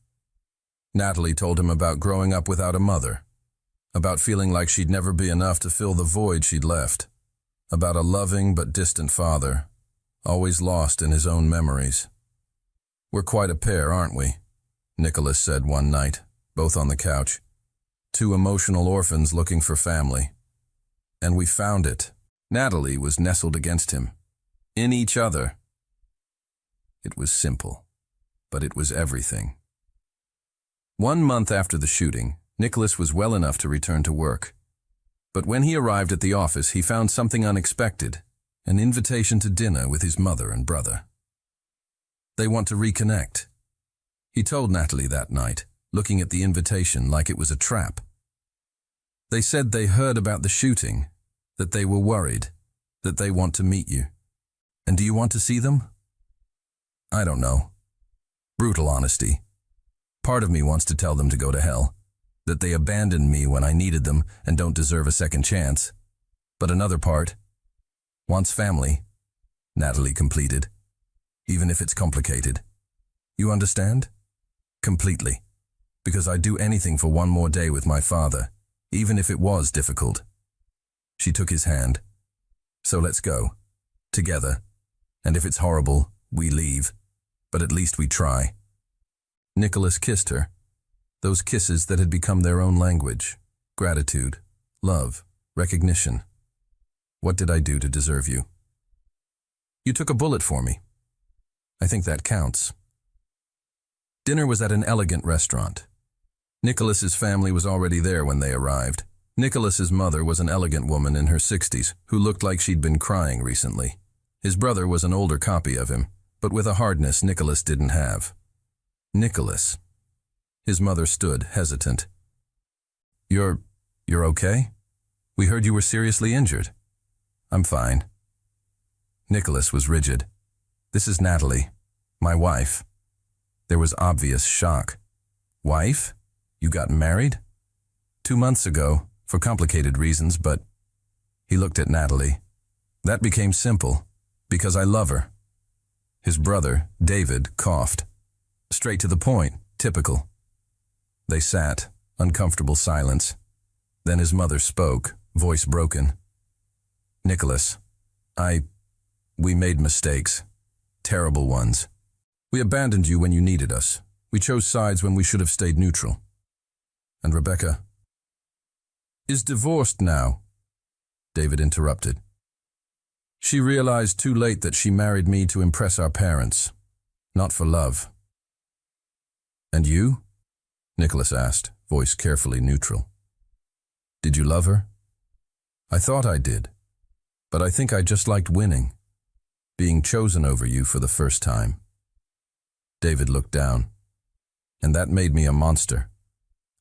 Natalie told him about growing up without a mother, about feeling like she'd never be enough to fill the void she'd left, about a loving but distant father, always lost in his own memories. We're quite a pair, aren't we? Nicholas said one night, both on the couch. Two emotional orphans looking for family. And we found it. Natalie was nestled against him. In each other. It was simple, but it was everything. 1 month after the shooting, Nicholas was well enough to return to work. But when he arrived at the office, he found something unexpected, an invitation to dinner with his mother and brother. They want to reconnect. He told Natalie that night, looking at the invitation like it was a trap. They said they heard about the shooting, that they were worried, that they want to meet you. And do you want to see them? I don't know. Brutal honesty. Part of me wants to tell them to go to hell, that they abandoned me when I needed them and don't deserve a second chance. But another part wants family, Natalie completed, even if it's complicated. You understand? Completely. Because I'd do anything for one more day with my father, even if it was difficult. She took his hand. So let's go. Together. And if it's horrible, we leave. But at least we try. Nicholas kissed her. Those kisses that had become their own language. Gratitude, love, recognition. What did I do to deserve you? You took a bullet for me. I think that counts. Dinner was at an elegant restaurant. Nicholas's family was already there when they arrived. Nicholas's mother was an elegant woman in her 60s who looked like she'd been crying recently. His brother was an older copy of him, but with a hardness Nicholas didn't have. Nicholas. His mother stood, hesitant. You're okay? We heard you were seriously injured. I'm fine. Nicholas was rigid. This is Natalie, my wife. There was obvious shock. Wife? You got married? 2 months ago, for complicated reasons, but... He looked at Natalie. That became simple, because I love her. His brother, David, coughed. Straight to the point, typical. They sat, uncomfortable silence. Then his mother spoke, voice broken. Nicholas, We made mistakes. Terrible ones. We abandoned you when you needed us. We chose sides when we should have stayed neutral. And Rebecca is divorced now, David interrupted. She realized too late that she married me to impress our parents, not for love. And you? Nicholas asked, voice carefully neutral. Did you love her? I thought I did, but I think I just liked winning, being chosen over you for the first time. David looked down. And that made me a monster.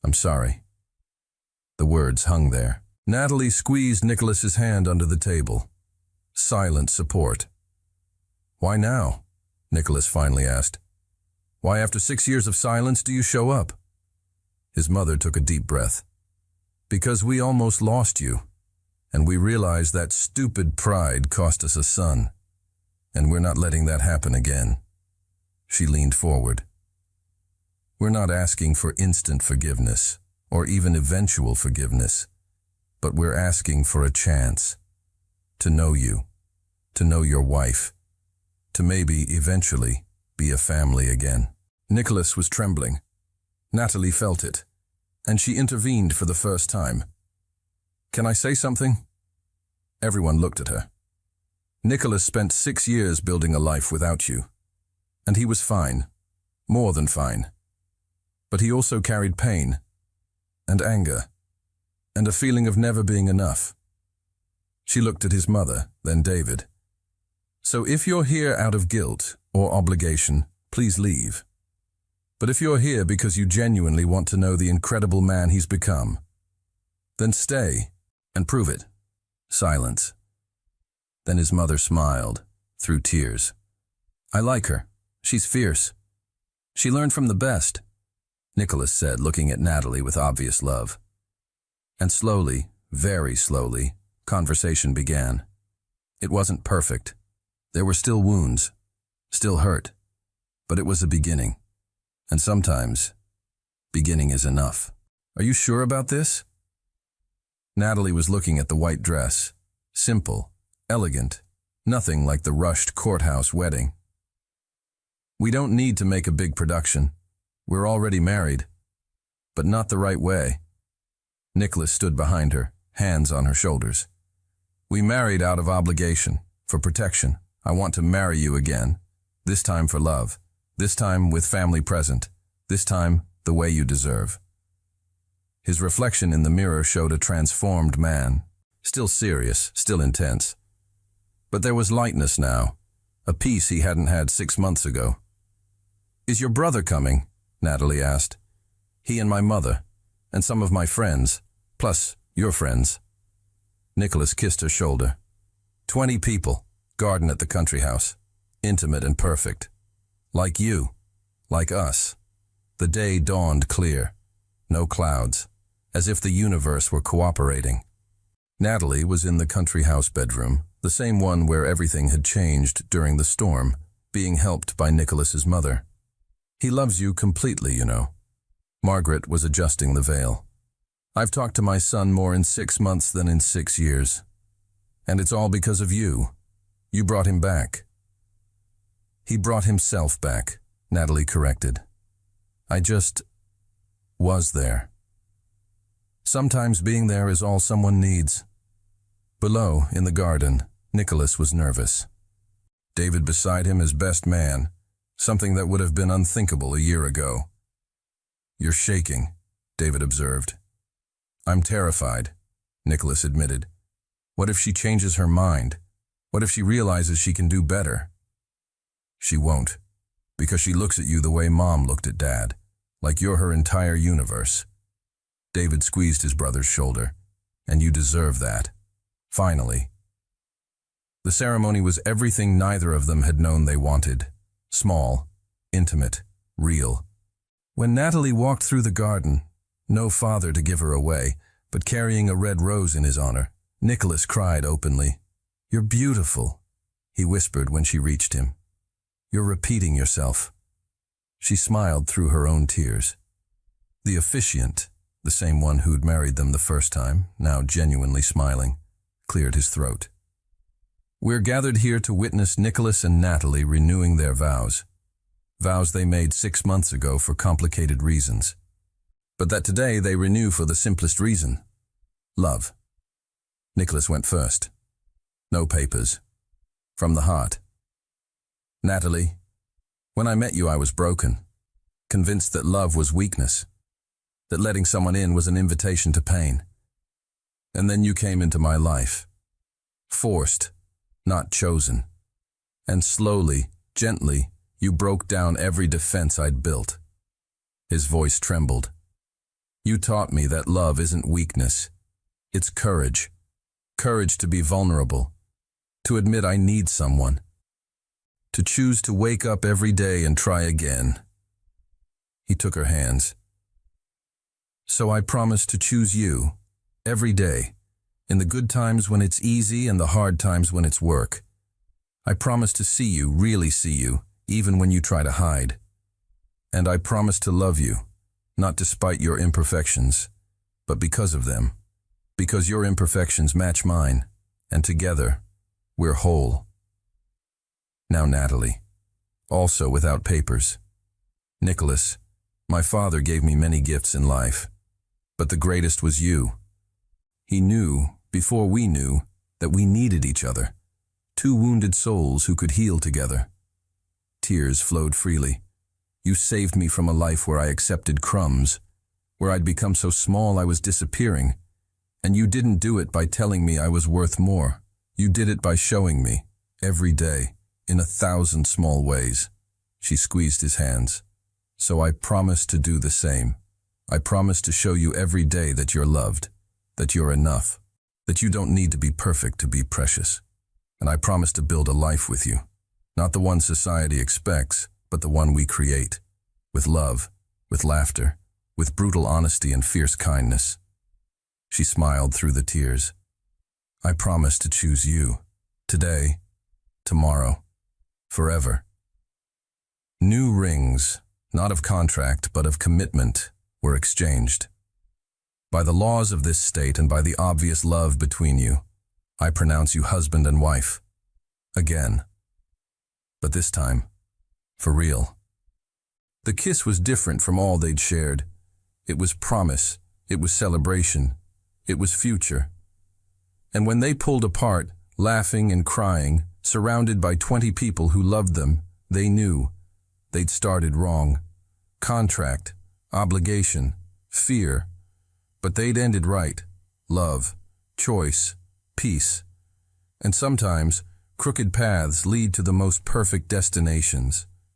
I'm sorry. The words hung there. Natalie squeezed Nicholas's hand under the table. Silent support. Why now? Nicholas finally asked. Why after 6 years of silence do you show up? His mother took a deep breath. Because we almost lost you, and we realized that stupid pride cost us a son, and we're not letting that happen again. She leaned forward. We're not asking for instant forgiveness, or even eventual forgiveness, but we're asking for a chance to know you, to know your wife, to maybe eventually be a family again. Nicholas was trembling. Natalie felt it, and she intervened for the first time. Can I say something? Everyone looked at her. Nicholas spent 6 years building a life without you, and he was fine, more than fine. But he also carried pain, and anger, and a feeling of never being enough. She looked at his mother, then David. So if you're here out of guilt or obligation, please leave. But if you're here because you genuinely want to know the incredible man he's become, then stay and prove it. Silence. Then his mother smiled, through tears. I like her. She's fierce. She learned from the best, Nicholas said, looking at Natalie with obvious love. And slowly, very slowly, conversation began. It wasn't perfect. There were still wounds, still hurt, but it was a beginning. And sometimes, beginning is enough. Are you sure about this? Natalie was looking at the white dress. Simple, elegant, nothing like the rushed courthouse wedding. We don't need to make a big production. We're already married, but not the right way. Nicholas stood behind her, hands on her shoulders. We married out of obligation, for protection. I want to marry you again, this time for love, this time with family present, this time the way you deserve. His reflection in the mirror showed a transformed man, still serious, still intense. But there was lightness now, a peace he hadn't had 6 months ago. Is your brother coming? Natalie asked. He and my mother, and some of my friends, plus your friends. Nicholas kissed her shoulder. 20 people, garden at the country house, intimate and perfect. Like you, like us. The day dawned clear, no clouds, as if the universe were cooperating. Natalie was in the country house bedroom, the same one where everything had changed during the storm, being helped by Nicholas's mother. He loves you completely, you know. Margaret was adjusting the veil. I've talked to my son more in 6 months than in 6 years. And it's all because of you. You brought him back. He brought himself back, Natalie corrected. I just was there. Sometimes being there is all someone needs. Below, in the garden, Nicholas was nervous. David beside him as best man, something that would have been unthinkable a year ago. You're shaking, David observed. I'm terrified, Nicholas admitted. What if she changes her mind? What if she realizes she can do better? She won't, because she looks at you the way Mom looked at Dad, like you're her entire universe. David squeezed his brother's shoulder. And you deserve that. Finally. The ceremony was everything neither of them had known they wanted. Small, intimate, real. When Natalie walked through the garden, no father to give her away, but carrying a red rose in his honor, Nicholas cried openly. You're beautiful, he whispered when she reached him. You're repeating yourself. She smiled through her own tears. The officiant, the same one who'd married them the first time, now genuinely smiling, cleared his throat. We're gathered here to witness Nicholas and Natalie renewing their vows. Vows they made 6 months ago for complicated reasons. But that today they renew for the simplest reason: love. Nicholas went first. No papers. From the heart. Natalie, when I met you I was broken, convinced that love was weakness, that letting someone in was an invitation to pain. And then you came into my life. Forced, not chosen. And slowly, gently, you broke down every defense I'd built. His voice trembled. You taught me that love isn't weakness. It's courage. Courage to be vulnerable. To admit I need someone. To choose to wake up every day and try again. He took her hands. So I promise to choose you, every day, in the good times when it's easy and the hard times when it's work. I promise to see you, really see you, even when you try to hide. And I promise to love you, not despite your imperfections, but because of them. Because your imperfections match mine, and together, we're whole. Now Natalie, also without papers. Nicholas, my father gave me many gifts in life, but the greatest was you. He knew, before we knew, that we needed each other. Two wounded souls who could heal together. Tears flowed freely. You saved me from a life where I accepted crumbs, where I'd become so small I was disappearing. And you didn't do it by telling me I was worth more. You did it by showing me, every day, in 1,000 small ways. She squeezed his hands. So I promise to do the same. I promise to show you every day that you're loved, that you're enough, that you don't need to be perfect to be precious. And I promise to build a life with you, not the one society expects, but the one we create, with love, with laughter, with brutal honesty and fierce kindness. She smiled through the tears. I promise to choose you, today, tomorrow, forever. New rings, not of contract but of commitment, were exchanged. By the laws of this state and by the obvious love between you, I pronounce you husband and wife. Again. But this time, for real. The kiss was different from all they'd shared. It was promise, it was celebration, it was future. And when they pulled apart, laughing and crying, surrounded by 20 people who loved them, they knew they'd started wrong. Contract, obligation, fear. But they'd ended right. Love, choice, peace. And sometimes, crooked paths lead to the most perfect destinations.